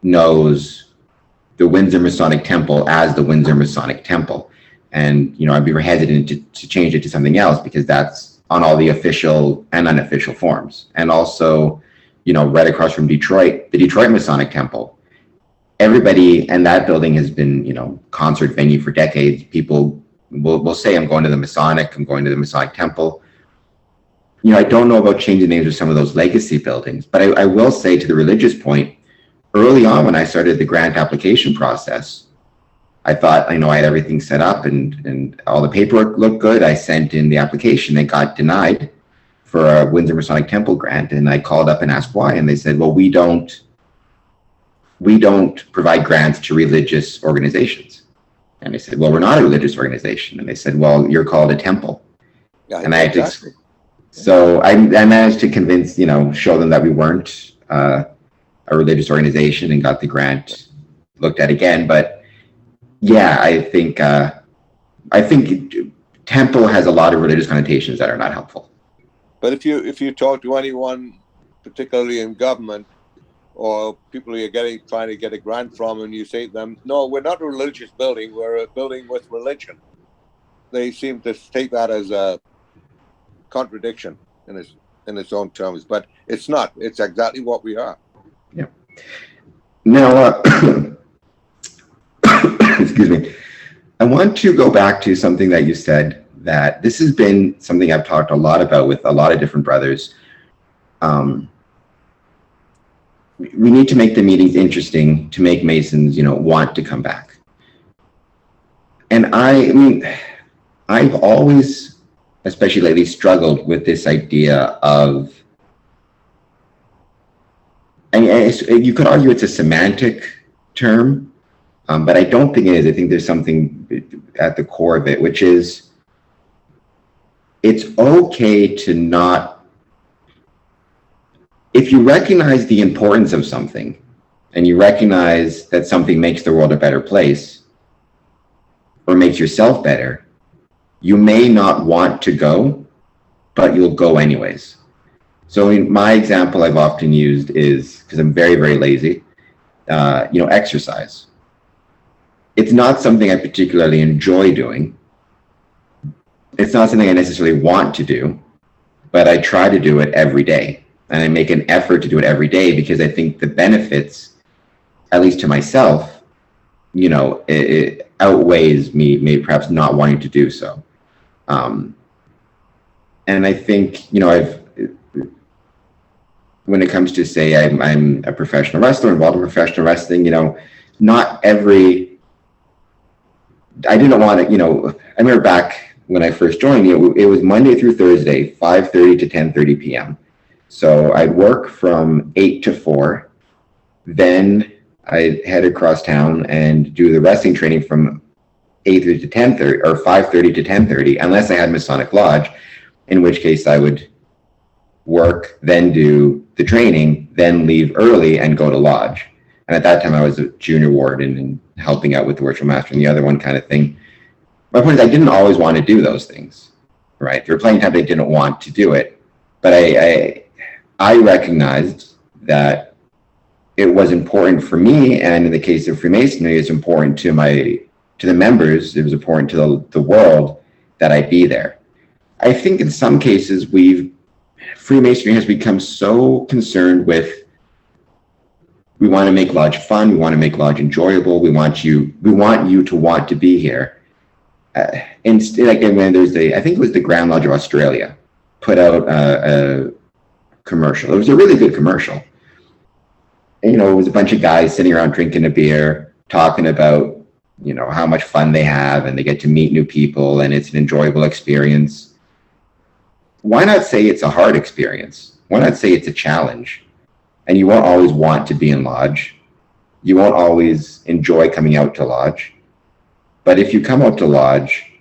knows the Windsor Masonic Temple as the Windsor Masonic Temple. And, I'd be hesitant to change it to something else because that's on all the official and unofficial forms. And also, right across from Detroit, the Detroit Masonic Temple. Everybody, and that building has been, concert venue for decades. People will say, I'm going to the Masonic Temple. I don't know about changing the names of some of those legacy buildings, but I will say, to the religious point, early on when I started the grant application process, I thought, I had everything set up and all the paperwork looked good. I sent in the application. It got denied for a Windsor Masonic Temple grant. And I called up and asked why. And they said, well, we don't provide grants to religious organizations. And I said, well, we're not a religious organization. And they said, well, you're called a temple. Yeah, and I had exactly. So I managed to convince, show them that we weren't a religious organization and got the grant looked at again. But yeah, I think temple has a lot of religious connotations that are not helpful. But if you talk to anyone, particularly in government, or people you're trying to get a grant from, and you say to them, no, we're not a religious building, we're a building with religion, they seem to take that as a contradiction in its own terms, but it's not. It's exactly what we are. Yeah. Now, excuse me. I want to go back to something that you said, that this has been something I've talked a lot about with a lot of different brothers. We need to make the meetings interesting to make Masons, want to come back. And I mean, I've always, especially lately, struggled with this idea of, and you could argue it's a semantic term, but I don't think it is. I think there's something at the core of it, which is, it's okay to not, if you recognize the importance of something and you recognize that something makes the world a better place, or makes yourself better, you may not want to go, but you'll go anyways. So in my example I've often used is, because I'm very, very lazy, exercise. It's not something I particularly enjoy doing. It's not something I necessarily want to do, but I try to do it every day. And I make an effort to do it every day because I think the benefits, at least to myself, it outweighs me maybe perhaps not wanting to do so. And I think, when it comes to, say, I'm a professional wrestler, involved in professional wrestling, not every, I didn't want to, I remember back when I first joined, it was Monday through Thursday, 5:30 to 10:30 p.m. So I'd work from 8 to 4. Then I'd head across town and do the wrestling training from 8:30 to 10:30 or 5:30 to 10:30, unless I had Masonic Lodge, in which case I would work, then do the training, then leave early and go to Lodge. And at that time I was a junior warden and helping out with the ritual master and the other one kind of thing. My point is, I didn't always want to do those things, right? There were plenty of times I didn't want to do it, but I recognized that it was important for me, and in the case of Freemasonry, it's important to the members, it was important to the world that I be there. I think in some cases Freemasonry has become so concerned with, we want to make Lodge fun, we want to make Lodge enjoyable, we want you to want to be here. Instead, like when I think it was the Grand Lodge of Australia, put out a commercial. It was a really good commercial. And, it was a bunch of guys sitting around drinking a beer, talking about, how much fun they have, and they get to meet new people, and it's an enjoyable experience. Why not say it's a hard experience? Why not say it's a challenge? And you won't always want to be in Lodge. You won't always enjoy coming out to Lodge. But if you come out to Lodge,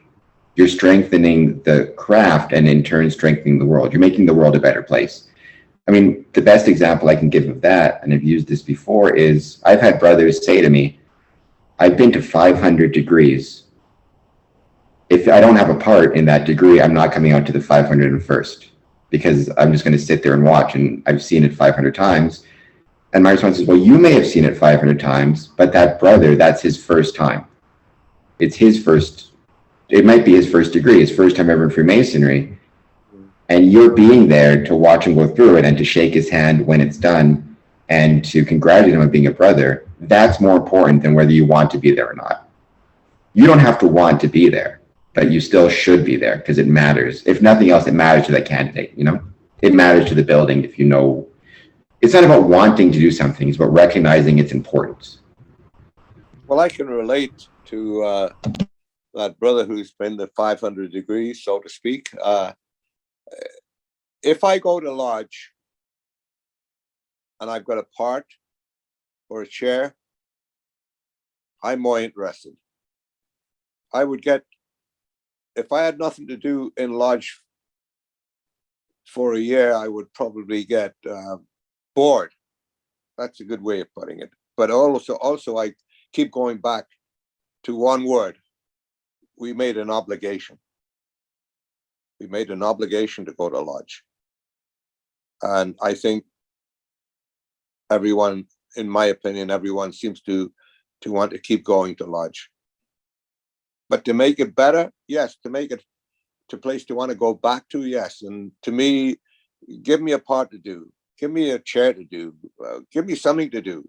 you're strengthening the craft and in turn strengthening the world. You're making the world a better place. I mean, the best example I can give of that, and I've used this before, is I've had brothers say to me, I've been to 500 degrees. If I don't have a part in that degree, I'm not coming out to the 501st, because I'm just going to sit there and watch, and I've seen it 500 times. And my response is, well, you may have seen it 500 times, but that brother, that's his first time. It's his first, it might be his first degree, his first time ever in Freemasonry. And you're being there to watch him go through it and to shake his hand when it's done and to congratulate him on being a brother. That's more important than whether you want to be there or not. You don't have to want to be there, but you still should be there because it matters. If nothing else, it matters to that candidate, It matters to the building if it's not about wanting to do something, it's about recognizing its importance. Well, I can relate to that brother who's been to 500 degrees, so to speak. If I go to Lodge and I've got a part or a chair, I'm more interested. I would get, if I had nothing to do in Lodge for a year, I would probably get bored. That's a good way of putting it. But also I keep going back to one word. We made an obligation. We made an obligation to go to Lodge. And I think everyone, in my opinion, everyone seems to want to keep going to Lodge. But to make it better, yes. To make it to a place to want to go back to, yes. And to me, give me a part to do. Give me a chair to do. Give me something to do.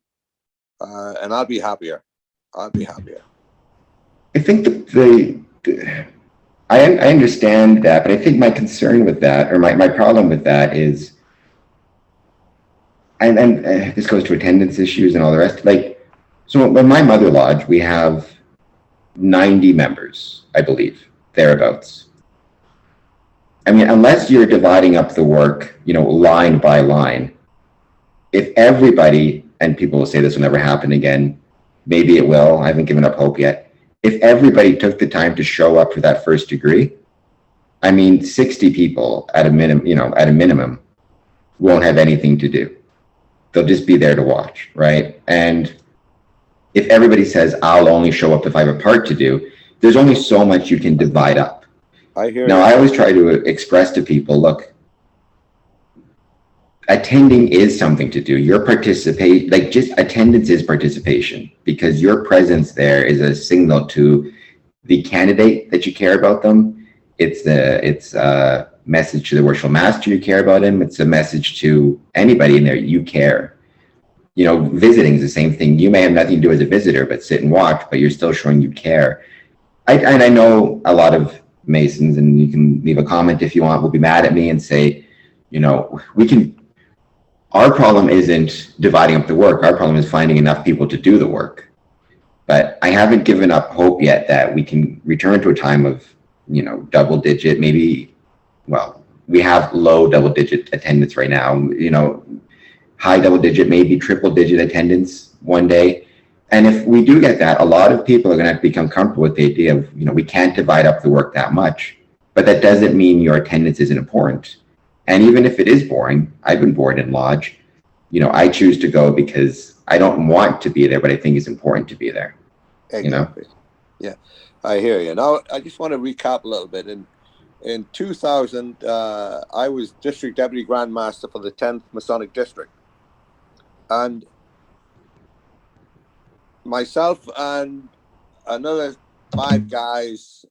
And I'll be happier. I'll be happier. I think I understand that, but I think my concern with that, or my problem with that is, and this goes to attendance issues and all the rest. So in my mother lodge, we have 90 members, I believe, thereabouts. I mean, unless you're dividing up the work, line by line, if everybody, and people will say this will never happen again, maybe it will, I haven't given up hope yet. If everybody took the time to show up for that first degree, 60 people at a minimum won't have anything to do. They'll just be there to watch, right? And if everybody says, I'll only show up if I have a part to do, there's only so much you can divide up. I hear Now, you. I always try to express to people, look, attending is something to do. Your participate, like just attendance is participation, because your presence there is a signal to the candidate that you care about them. It's a message to the worshipful master you care about him. It's a message to anybody in there you care. You know, visiting is the same thing. You may have nothing to do as a visitor, but sit and watch, but you're still showing you care. And I know a lot of Masons, and you can leave a comment if you want, will be mad at me and say, you know, our problem isn't dividing up the work. Our problem is finding enough people to do the work. But I haven't given up hope yet that we can return to a time of, you know, double digit, maybe, well, we have low double digit attendance right now, you know, high double digit, maybe triple digit attendance one day. And if we do get that, a lot of people are going to have to become comfortable with the idea of, you know, we can't divide up the work that much. But that doesn't mean your attendance isn't important. And even if it is boring, I've been bored in lodge, you know, I choose to go because I don't want to be there, but I think it's important to be there. Exactly. You know? Yeah, I hear you. Now, I just want to recap a little bit. In 2000, I was District Deputy Grand Master for the 10th Masonic District. And myself and another 5 guys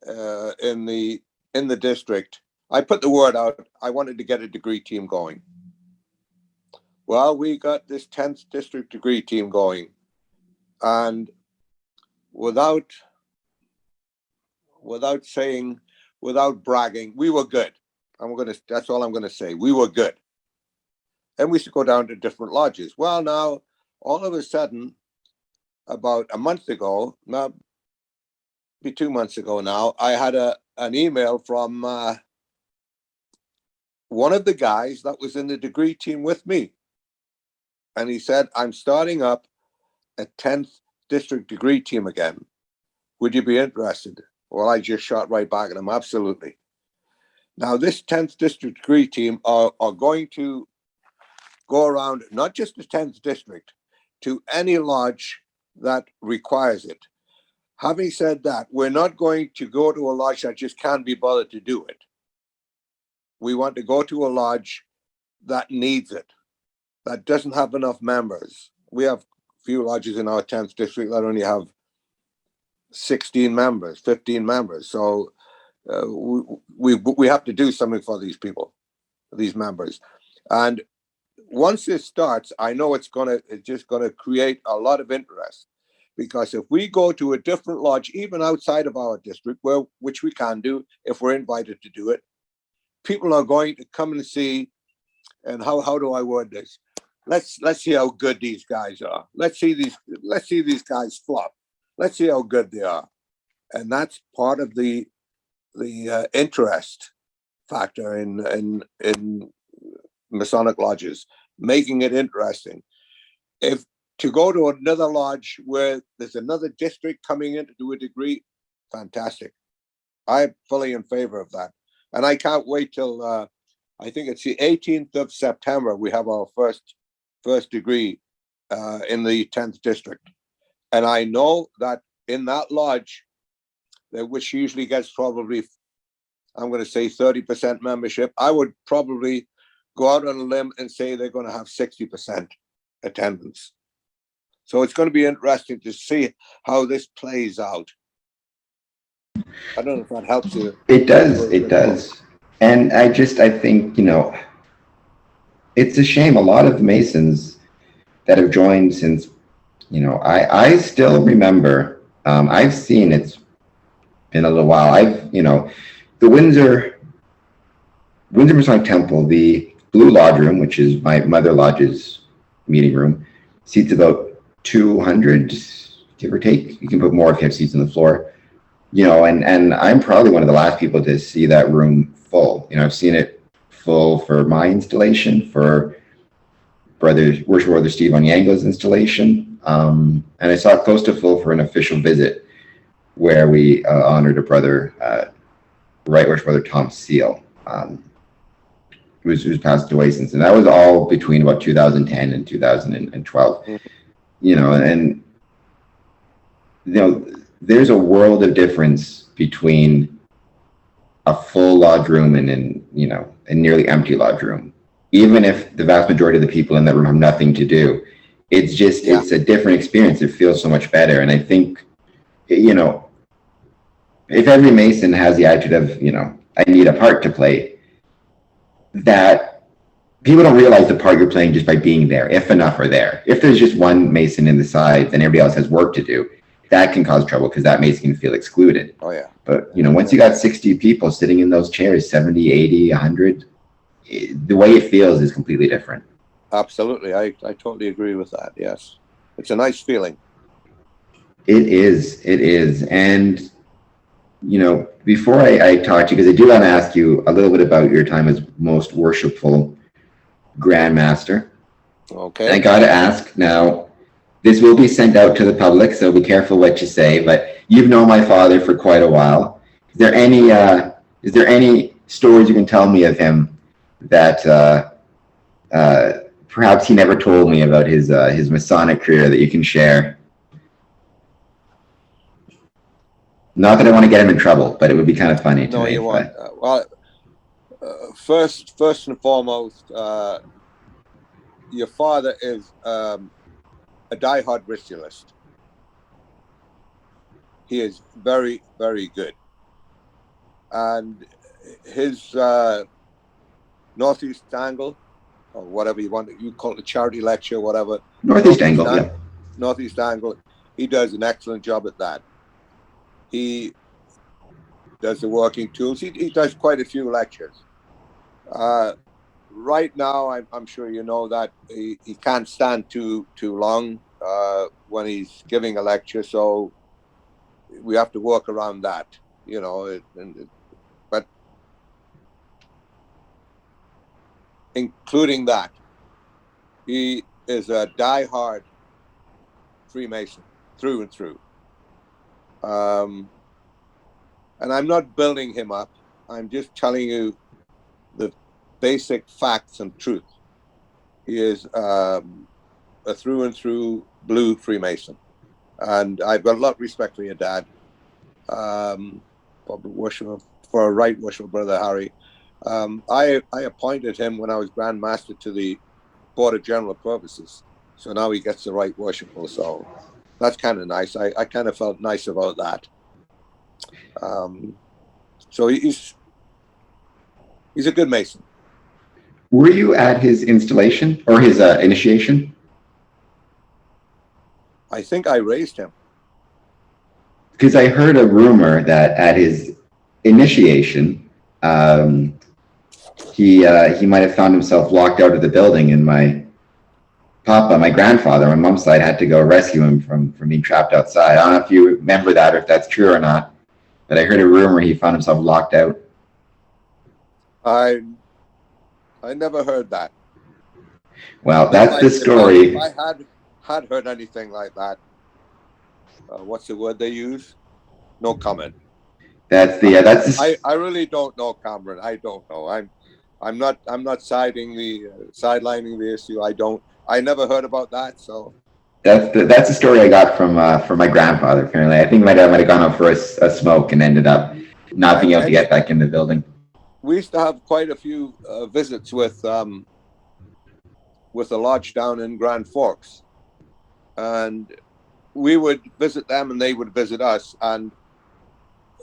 in the district, I put the word out, I wanted to get a degree team going. Well, we got this 10th district degree team going, and without bragging, we were good. That's all I'm gonna say. We were good. And we used to go down to different lodges. Well, now, all of a sudden, about a month ago, maybe 2 months ago now, I had an email from one of the guys that was in the degree team with me. And he said, I'm starting up a 10th district degree team again. Would you be interested? Well, I just shot right back at him. Absolutely. Now, this 10th district degree team are going to go around, not just the 10th district, to any lodge that requires it. Having said that, we're not going to go to a lodge that just can't be bothered to do it. We want to go to a lodge that needs it, that doesn't have enough members. We have a few lodges in our 10th district that only have 16 members, 15 members. So we have to do something for these people, these members. And once this starts, I know it's just gonna create a lot of interest, because if we go to a different lodge, even outside of our district, which we can do if we're invited to do it, people are going to come and see. And how do I word this? Let's see how good these guys are. Let's see these guys flop. Let's see how good they are. And that's part of the interest factor in Masonic lodges, making it interesting. If to go to another lodge where there's another district coming in to do a degree, fantastic. I'm fully in favor of that. And I can't wait till I think it's the 18th of September. We have our first degree in the 10th district. And I know that in that lodge, which usually gets probably, I'm going to say 30% membership, I would probably go out on a limb and say they're going to have 60% attendance. So it's going to be interesting to see how this plays out. I don't know if that helps you. It does. And I think, you know, it's a shame. A lot of Masons that have joined since, you know, I still remember, I've seen, it's been a little while. You know, the Windsor Masonic Temple, the Blue Lodge Room, which is my mother lodge's meeting room, seats about 200, give or take. You can put more if you have seats on the floor. You know, and I'm probably one of the last people to see that room full. You know, I've seen it full for my installation, for Worship Brother Steve Onyango's installation, and I saw it close to full for an official visit where we honored a brother, Right Worship Brother Tom Seal, who's passed away since, and that was all between about 2010 and 2012. You know, and you know, there's a world of difference between a full lodge room and a nearly empty lodge room. Even if the vast majority of the people in that room have nothing to do, it's a different experience. It feels so much better. And I think, if every Mason has the attitude of, I need a part to play, that people don't realize the part you're playing just by being there, if enough are there. If there's just one Mason in the sides and everybody else has work to do, that can cause trouble because that Mason can feel excluded. Oh, yeah. But, once you got 60 people sitting in those chairs, 70, 80, 100, the way it feels is completely different. Absolutely. I totally agree with that. Yes. It's a nice feeling. It is. And, before I talk to you, because I do want to ask you a little bit about your time as most worshipful Grand Master. Okay. And I got to ask now, this will be sent out to the public, so be careful what you say, but you've known my father for quite a while. Is there any stories you can tell me of him that perhaps he never told me about his Masonic career that you can share? Not that I want to get him in trouble, but it would be kind of funny to me. No, you won't. First and foremost, your father is a diehard ritualist. He is very, very good. And his Northeast Angle, or whatever you want, you call it a charity lecture, whatever. Northeast Angle, yeah. Northeast Angle, he does an excellent job at that. He does the working tools. He does quite a few lectures. Right now, I'm sure you know that he can't stand too long when he's giving a lecture, so we have to work around that, but including that, he is a diehard Freemason through and through. And I'm not building him up. I'm just telling you the basic facts and truth. He is a through and through blue Freemason. And I've got a lot of respect for your dad. For a right worshipful Brother Harry. I appointed him when I was Grand Master to the Board of General Purposes. So now he gets the right worshipful. So that's kind of nice. I kind of felt nice about that. So he's a good Mason. Were you at his installation or his initiation? I think I raised him. Because I heard a rumor that at his initiation, he might have found himself locked out of the building, and my grandfather, on my mom's side, had to go rescue him from being trapped outside. I don't know if you remember that or if that's true or not, but I heard a rumor he found himself locked out. I never heard that. Well, that's the story. If I had heard anything like that, what's the word they use? No comment. That's the. I really don't know, Cameron. I don't know. I'm not sidelining the issue. I never heard about that. So that's the story I got from my grandfather. Apparently, I think my dad might have gone out for a smoke and ended up not being able to get back in the building. We used to have quite a few visits with a lodge down in Grand Forks, and we would visit them and they would visit us. And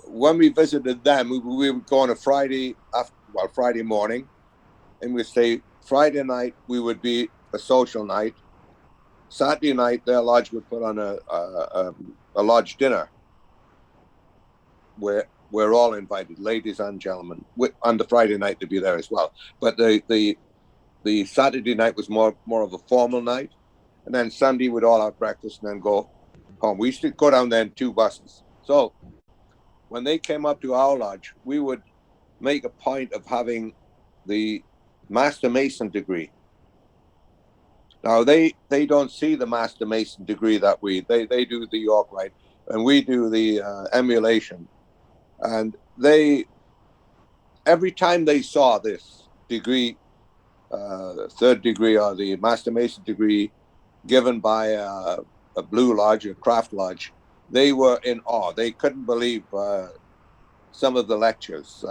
when we visited them, we would go on a Friday morning, and we'd say Friday night we would be a social night. Saturday night their lodge would put on a lodge dinner where we're all invited, ladies and gentlemen, on the Friday night to be there as well. But the Saturday night was more of a formal night, and then Sunday we'd all have breakfast and then go home. We used to go down there in 2 buses. So when they came up to our lodge, we would make a point of having the Master Mason degree. Now they don't see the Master Mason degree that they do the York Rite, and we do the emulation. And every time they saw this degree, the 3rd degree or the Master Mason degree given by a blue lodge, a craft lodge, they were in awe. They couldn't believe some of the lectures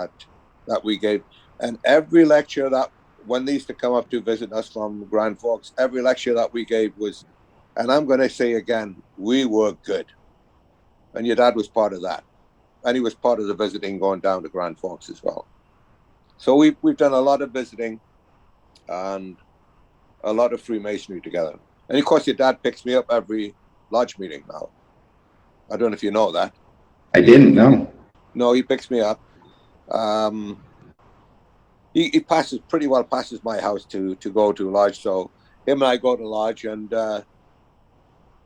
that we gave. And every lecture that, when they used to come up to visit us from Grand Forks, every lecture that we gave was, and I'm going to say again, we were good. And your dad was part of that. And he was part of the visiting going down to Grand Forks as well. So we've done a lot of visiting and a lot of Freemasonry together. And of course, your dad picks me up every lodge meeting now. I don't know if you know that. I didn't know. No, he picks me up. He pretty well passes my house to go to lodge. So him and I go to lodge, and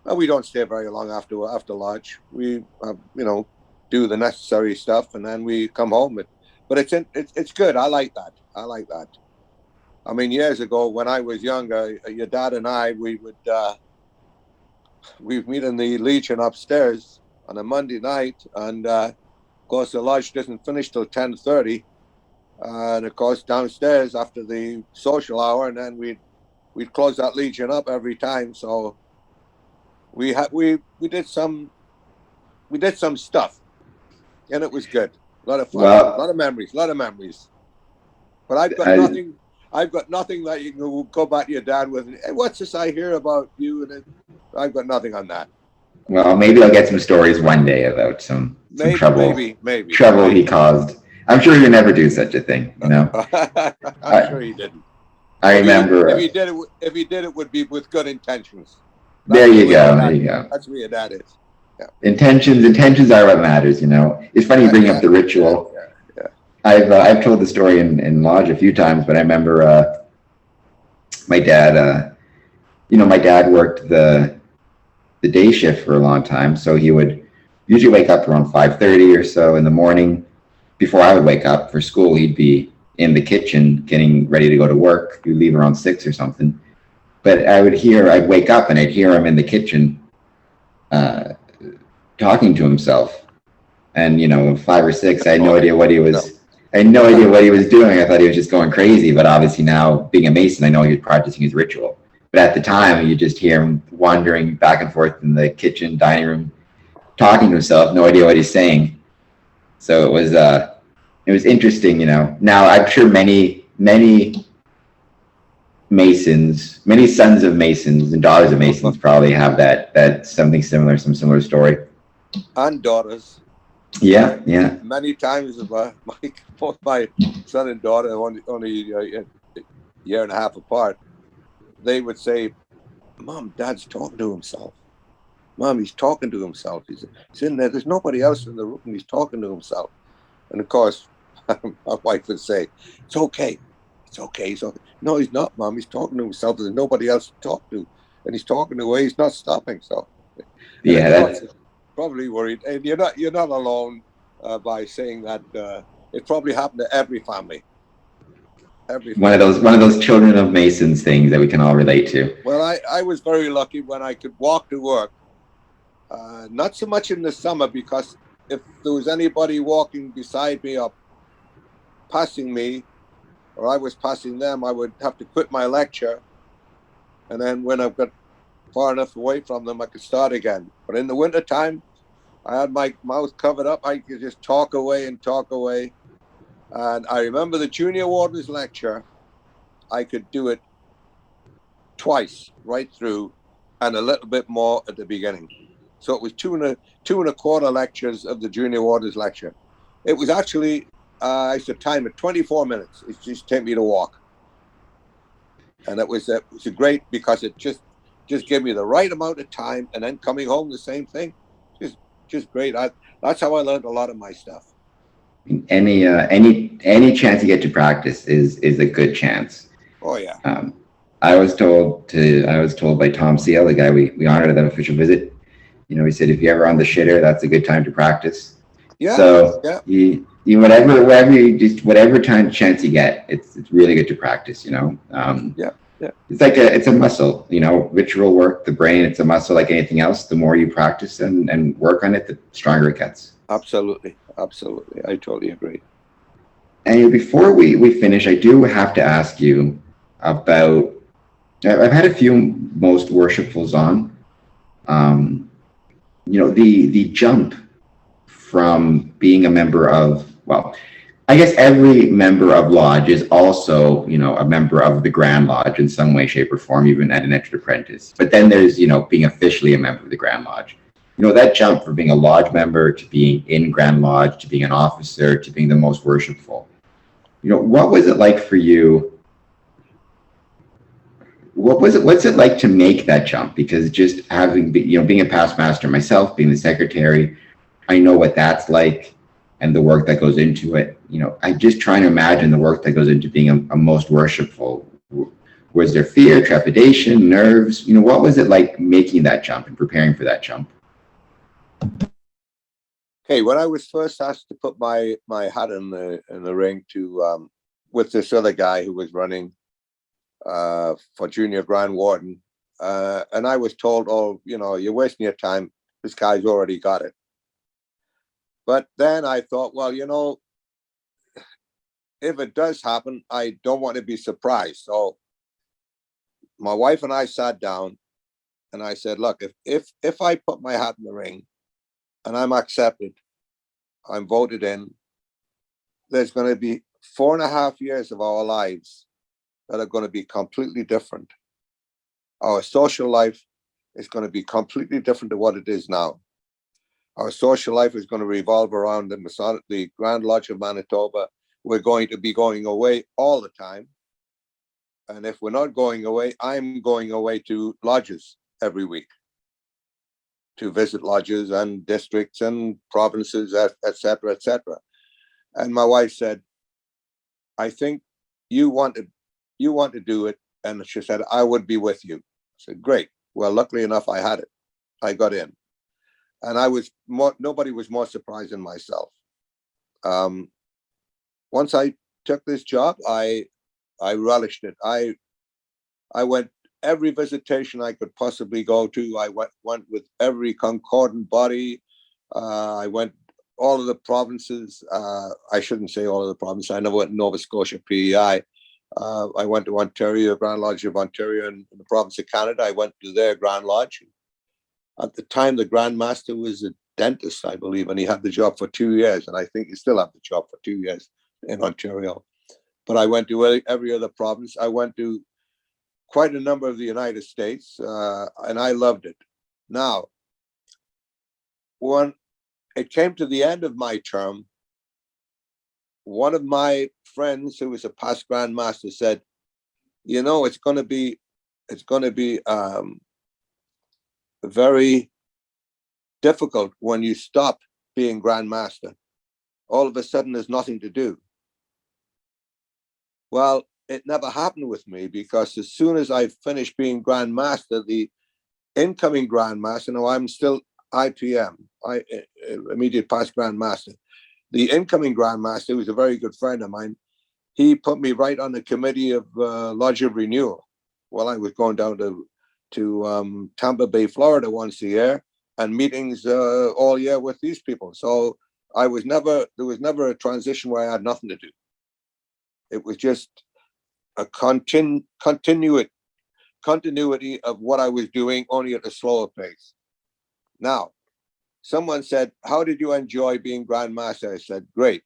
we don't stay very long after lodge. We do the necessary stuff, and then we come home. But it's good. I like that. I mean, years ago when I was younger, your dad and I, we'd meet in the Legion upstairs on a Monday night, and of course the lodge doesn't finish till 10:30, and of course downstairs after the social hour, and then we'd close that Legion up every time. So we did some stuff, and it was good. A lot of fun, a lot of memories. But I've got nothing that you can go back to your dad with. Hey, what's this I hear about you? And I've got nothing on that. Well, maybe I'll get some stories one day about some trouble. Maybe trouble he caused. I'm sure he'd never do such a thing. I'm sure he didn't. I remember. If he did, it would be with good intentions. There you go. That's where your dad is. Yeah. Intentions are what matters. It's funny you bring up the ritual. I've told the story in lodge a few times, but I remember my dad. My dad worked the day shift for a long time, so he would usually wake up around 5:30 or so in the morning. Before I would wake up for school, he'd be in the kitchen getting ready to go to work. He'd leave around 6 or something. But I'd wake up and I'd hear him in the kitchen talking to himself. And 5 or 6, I had no idea what he was. I had no idea what he was doing. I thought he was just going crazy. But obviously now, being a Mason, I know he was practicing his ritual. But at the time, you just hear him wandering back and forth in the kitchen, dining room, talking to himself. No idea what he's saying. So it was interesting. Now I'm sure many Masons, many sons of Masons and daughters of Masons probably have that some similar story. And daughters. Yeah. Many times, both my son and daughter, only a year and a half apart, they would say, "Mom, Dad's talking to himself. Mom, he's talking to himself. He's in there. There's nobody else in the room. He's talking to himself." And of course, my wife would say, It's okay. No, he's not, Mom. He's talking to himself. There's nobody else to talk to, and he's talking away. He's not stopping. So, yeah, that's probably worried. And you're not alone by saying that. It probably happened to every family. One of those children of Masons things that we can all relate to. Well, I was very lucky when I could walk to work. Not so much in the summer, because if there was anybody walking beside me or passing me, or I was passing them, I would have to quit my lecture. And then when I got far enough away from them, I could start again. But in the wintertime, I had my mouth covered up. I could just talk away. And I remember the junior warden's lecture, I could do it twice right through and a little bit more at the beginning. So it was two and a quarter lectures of the junior warden's lecture. It was actually, I used to time it 24 minutes. It just take me to walk. And it was great, because it just gave me the right amount of time, and then coming home, the same thing. Just great. That's how I learned a lot of my stuff. Any chance you get to practice is a good chance. Oh yeah. I was told by Tom Seal, the guy we honored at that official visit. He said, if you're ever on the shitter, that's a good time to practice. Yeah. So yeah. whatever chance you get, it's really good to practice. Yeah. It's like it's a muscle. Ritual work, the brain. It's a muscle like anything else. The more you practice and work on it, the stronger it gets. Absolutely. I totally agree. And before we finish, I do have to ask you about. I've had a few most worshipfuls on. the jump from being a member of, well, I guess every member of lodge is also, a member of the Grand Lodge in some way, shape, or form, even at an entered apprentice. But then there's, being officially a member of the Grand Lodge. That jump from being a lodge member to being in Grand Lodge to being an officer to being the most worshipful. What was it like for you? What's it like to make that jump? Because just having, being a past master myself, being the secretary, I know what that's like and the work that goes into it. I just trying to imagine the work that goes into being a most worshipful. Was there fear, trepidation, nerves? What was it like making that jump and preparing for that jump? Okay, when I was first asked to put my hat in the ring to with this other guy who was running for junior Grand Warden, and I was told, "Oh, you're wasting your time. This guy's already got it." But then I thought, well, if it does happen, I don't want to be surprised. So my wife and I sat down and I said, look, if I put my hat in the ring and I'm accepted, I'm voted in, there's going to be 4.5 years of our lives that are going to be completely different. Our social life is going to be completely different to what it is now. Our social life is going to revolve around the Grand Lodge of Manitoba. We're going to be going away all the time. And if we're not going away, I'm going away to lodges every week to visit lodges and districts and provinces, et cetera, et cetera. And my wife said, I think you want to do it. And she said, I would be with you. I said, great. Well, luckily enough, I had it. I got in. And nobody was more surprised than myself. Once I took this job, I relished it. I went every visitation I could possibly go to. I went with every concordant body. I went all of the provinces. I shouldn't say all of the provinces. I never went to Nova Scotia PEI. I went to Ontario, Grand Lodge of Ontario, in the province of Canada. I went to their Grand Lodge. At the time, the Grand Master was a dentist, I believe, and he had the job for 2 years, and I think he still has the job for 2 years in Ontario. But I went to every other province. I went to quite a number of the United States, and I loved it. Now, when it came to the end of my term, one of my friends who was a past Grand Master said, it's going to be very difficult when you stop being Grand Master. All of a sudden, there's nothing to do. Well, it never happened with me, because as soon as I finished being Grand Master, the incoming Grand Master, I'm still IPM, immediate past Grand Master. The incoming Grand Master, who was a very good friend of mine, he put me right on the committee of Lodge of Renewal. Well, I was going down to Tampa Bay, Florida once a year, and meetings all year with these people. So there was never a transition where I had nothing to do. It was just a continuity of what I was doing, only at a slower pace. Now, someone said, how did you enjoy being Grand Master? I said, great.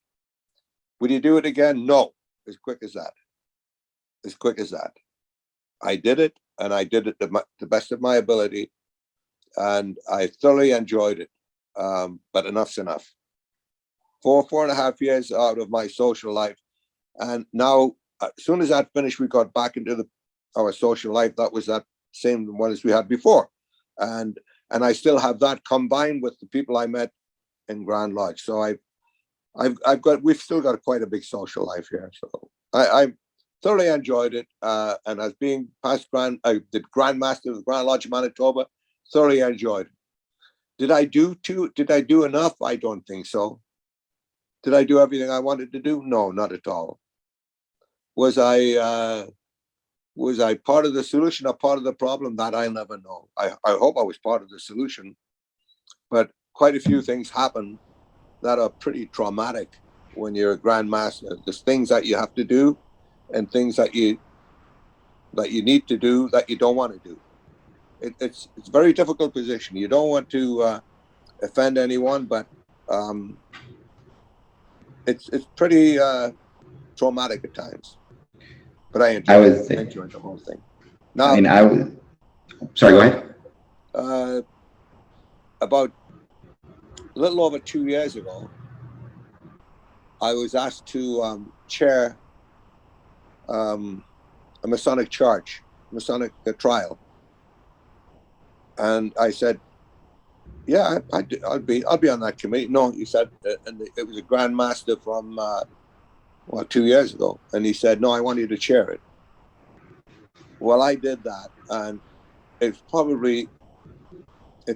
Would you do it again? No. As quick as that. As quick as that. I did it, and I did it to the best of my ability, and I thoroughly enjoyed it. But enough's enough. 4.5 years out of my social life, and now, as soon as that finished, we got back into our social life. That was that same one as we had before, and I still have that combined with the people I met in Grand Lodge. So we've still got quite a big social life here. So I thoroughly enjoyed it, and as being past the Grand Master of the Grand Lodge of Manitoba, thoroughly enjoyed it. Did I do enough? I don't think so. Did I do everything I wanted to do? No, not at all. Was I part of the solution or part of the problem? That I'll never know. I hope I was part of the solution, but quite a few things happen that are pretty traumatic when you're a Grand Master. There's things that you have to do, and things that you need to do that you don't want to do. It's a very difficult position. You don't want to offend anyone, but it's pretty traumatic at times. But I enjoyed the whole thing. Now, sorry, go ahead. About a little over 2 years ago, I was asked to chair a Masonic charge, Masonic trial, and I said, "Yeah, I'll be on that committee." No, he said, and it was a Grand Master from 2 years ago, and he said, "No, I want you to chair it." Well, I did that, and it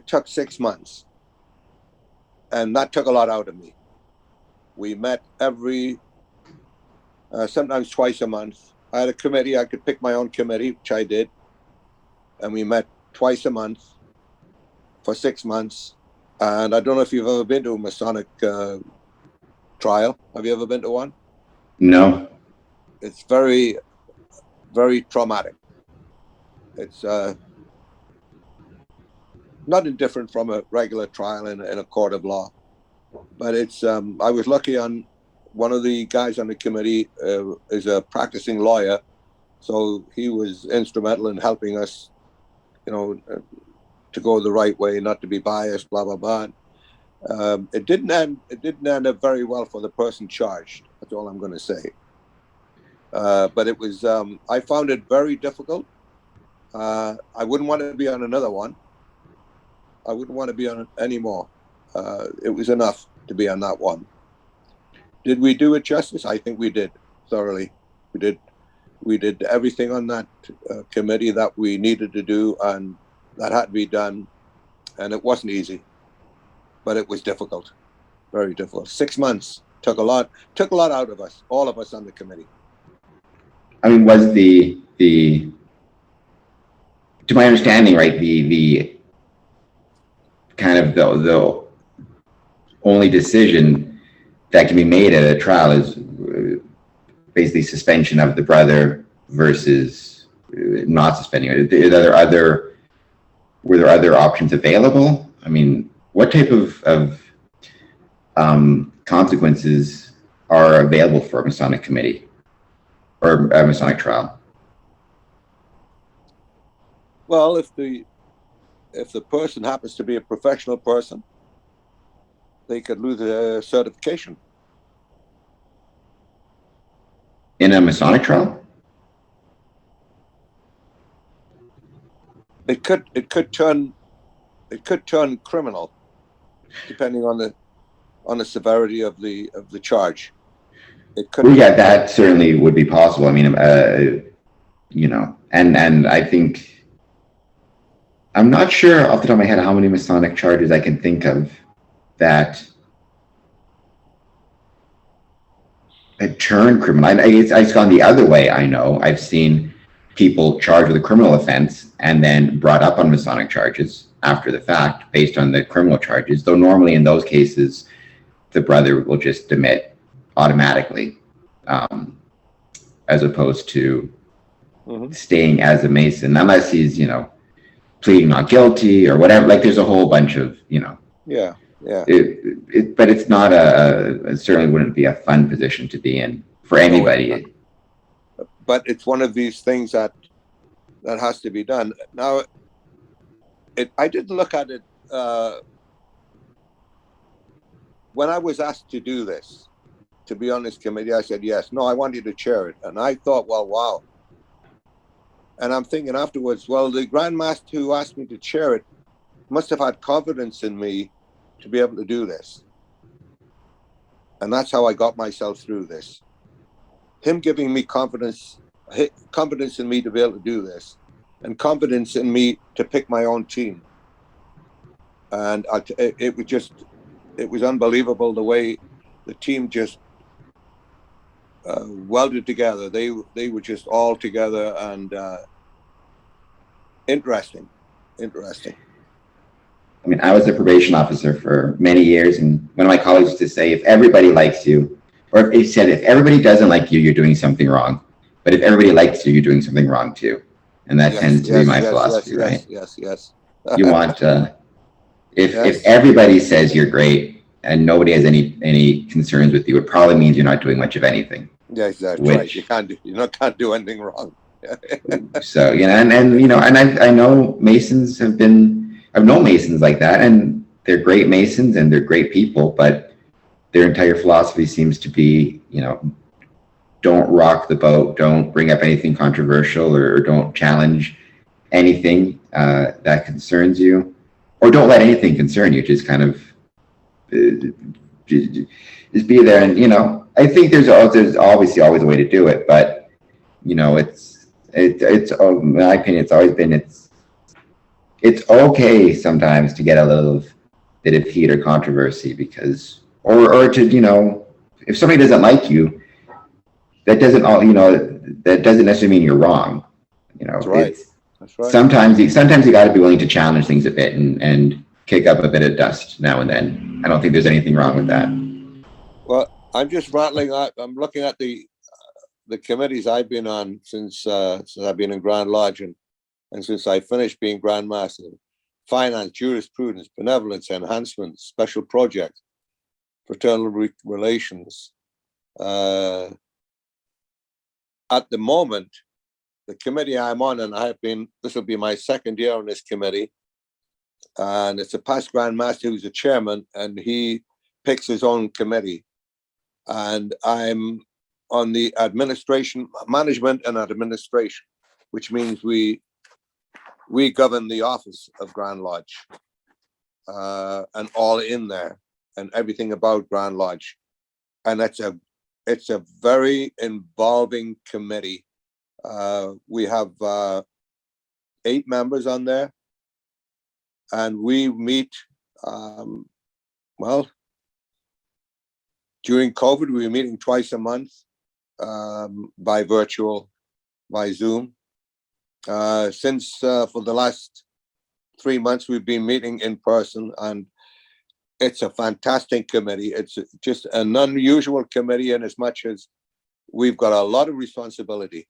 took 6 months, and that took a lot out of me. We met sometimes twice a month. I had a committee. I could pick my own committee, which I did, and we met twice a month for 6 months. And I don't know if you've ever been to a Masonic trial. Have you ever been to one? No. It's very, very traumatic. It's not indifferent from a regular trial in a court of law, but it's. I was lucky on one of the guys on the committee is a practicing lawyer, so he was instrumental in helping us, to go the right way, not to be biased, blah blah blah. It didn't end up very well for the person charged. That's all I'm going to say. But it was. I found it very difficult. I wouldn't want to be on another one. I wouldn't want to be on it anymore. It was enough to be on that one. Did we do it justice? I think we did thoroughly. We did everything on that committee that we needed to do, and that had to be done. And it wasn't easy, but it was difficult, very difficult. 6 months took a lot out of us, all of us on the committee. I mean, was the to my understanding, right, the kind of the only decision that can be made at a trial is basically suspension of the brother versus not suspending it. Were there other options available? I mean, what type of consequences are available for a Masonic committee or a Masonic trial? Well, if the person happens to be a professional person, they could lose their certification. In a Masonic trial? It could turn criminal, depending on the severity of the charge. It could. Well, yeah, that certainly would be possible. I mean, and I think. I'm not sure off the top of my head how many Masonic charges I can think of that had turned criminal. It's gone the other way. I know I've seen people charged with a criminal offense and then brought up on Masonic charges after the fact based on the criminal charges, though normally in those cases the brother will just demit automatically, as opposed to staying as a Mason unless he's pleading not guilty or whatever. Like there's a whole bunch of Yeah. But it's not it certainly wouldn't be a fun position to be in for anybody. But it's one of these things that has to be done. Now, I didn't look at it when I was asked to do this, to be on this committee. I said yes. No, I want you to chair it, and I thought, well, wow. And I'm thinking afterwards, well, the Grand Master who asked me to chair it must have had confidence in me to be able to do this. And that's how I got myself through this. Him giving me confidence in me to be able to do this, and confidence in me to pick my own team. And it was unbelievable the way the team just welded together. They were just all together, and interesting. I mean, I was a probation officer for many years, and one of my colleagues used to say, if everybody likes you, or he said, if everybody doesn't like you, you're doing something wrong. But if everybody likes you, you're doing something wrong too. And that tends to be my philosophy, right? Yes. You want, If Yes. everybody says you're great and nobody has any concerns with you, it probably means you're not doing much of anything. Yes, that's Which, right. You can't do anything wrong. so, you know, and you know, and I know Masons I've known Masons like that, and they're great Masons and they're great people, but their entire philosophy seems to be, you know, don't rock the boat, don't bring up anything controversial, or don't challenge anything that concerns you, or don't let anything concern you. Just kind of just be there. And you know, I think there's obviously always a way to do it, but you know, it's in my opinion, it's always been it's okay sometimes to get a little bit of heat or controversy, because or to, you know, if somebody doesn't like you, that doesn't necessarily mean you're wrong. You know, That's right. That's right. Sometimes you got to be willing to challenge things a bit and kick up a bit of dust now and then. I don't think there's anything wrong with that. Well, I'm just rattling out. I'm looking at the committees I've been on since I've been in Grand Lodge, and since I finished being Grand Master: finance, jurisprudence, benevolence, enhancement, special projects, fraternal relations. At the moment, the committee I'm on, and this will be my second year on this committee, and it's a past Grand Master who's the chairman, and he picks his own committee. And I'm on the management and administration, which means we govern the office of Grand Lodge, and all in there, and everything about Grand Lodge. And it's a very involving committee. We have 8 members on there, and we meet, well, during COVID, we were meeting twice a month, by Zoom. Since for the last 3 months, we've been meeting in person, and it's a fantastic committee. It's just an unusual committee in as much as we've got a lot of responsibility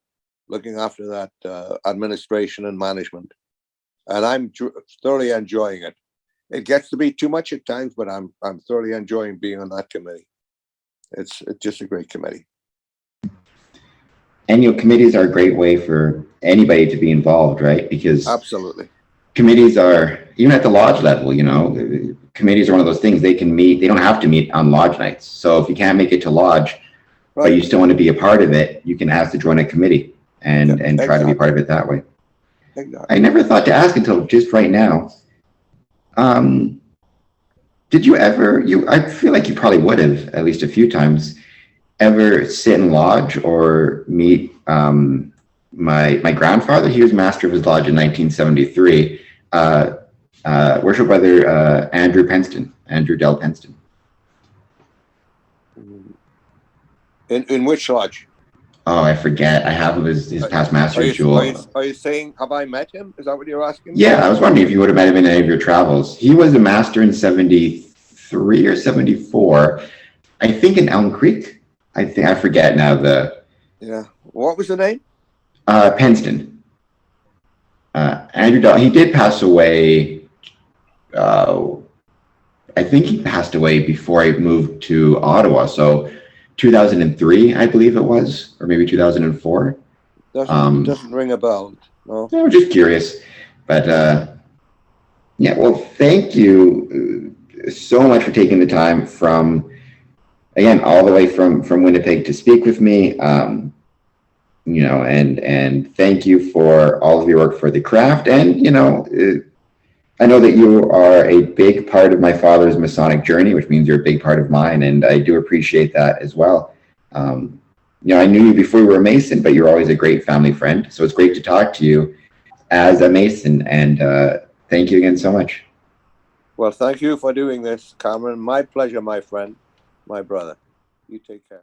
looking after that administration and management. And I'm thoroughly enjoying it. It gets to be too much at times, but I'm thoroughly enjoying being on that committee. It's just a great committee. And you know, committees are a great way for anybody to be involved, right? Because absolutely, committees are, even at the lodge level, you know, committees are one of those things. They can meet, they don't have to meet on lodge nights. So if you can't make it to lodge, right, but you still want to be a part of it, you can ask to join a committee and try to be part of it that way. Exactly. I never thought to ask until just right now. Did you ever, I feel like you probably would have at least a few times, ever sit in lodge or meet my grandfather? He was master of his lodge in 1973. Worship Brother Andrew Del Penston. In which lodge? Oh, I forget. I have his past master's jewel. Are you saying, have I met him? Is that what you're asking? Yeah, I was wondering if you would have met him in any of your travels. He was a master in 73 or 74, I think, in Elm Creek. I forget now Yeah. What was the name? Penston. Andrew Dahl, he did pass away. I think he passed away before I moved to Ottawa. So 2003, I believe it was, or maybe 2004. Doesn't ring a bell. No. I'm just curious, but yeah. Well, thank you so much for taking the time from, again, all the way from Winnipeg to speak with me. You know, and thank you for all of your work for the craft. And you know, I know that you are a big part of my father's Masonic journey, which means you're a big part of mine, and I do appreciate that as well. You know, I knew you before you were a Mason, but you're always a great family friend. So it's great to talk to you as a Mason, and thank you again so much. Well, thank you for doing this, Cameron. My pleasure, my friend, my brother. You take care.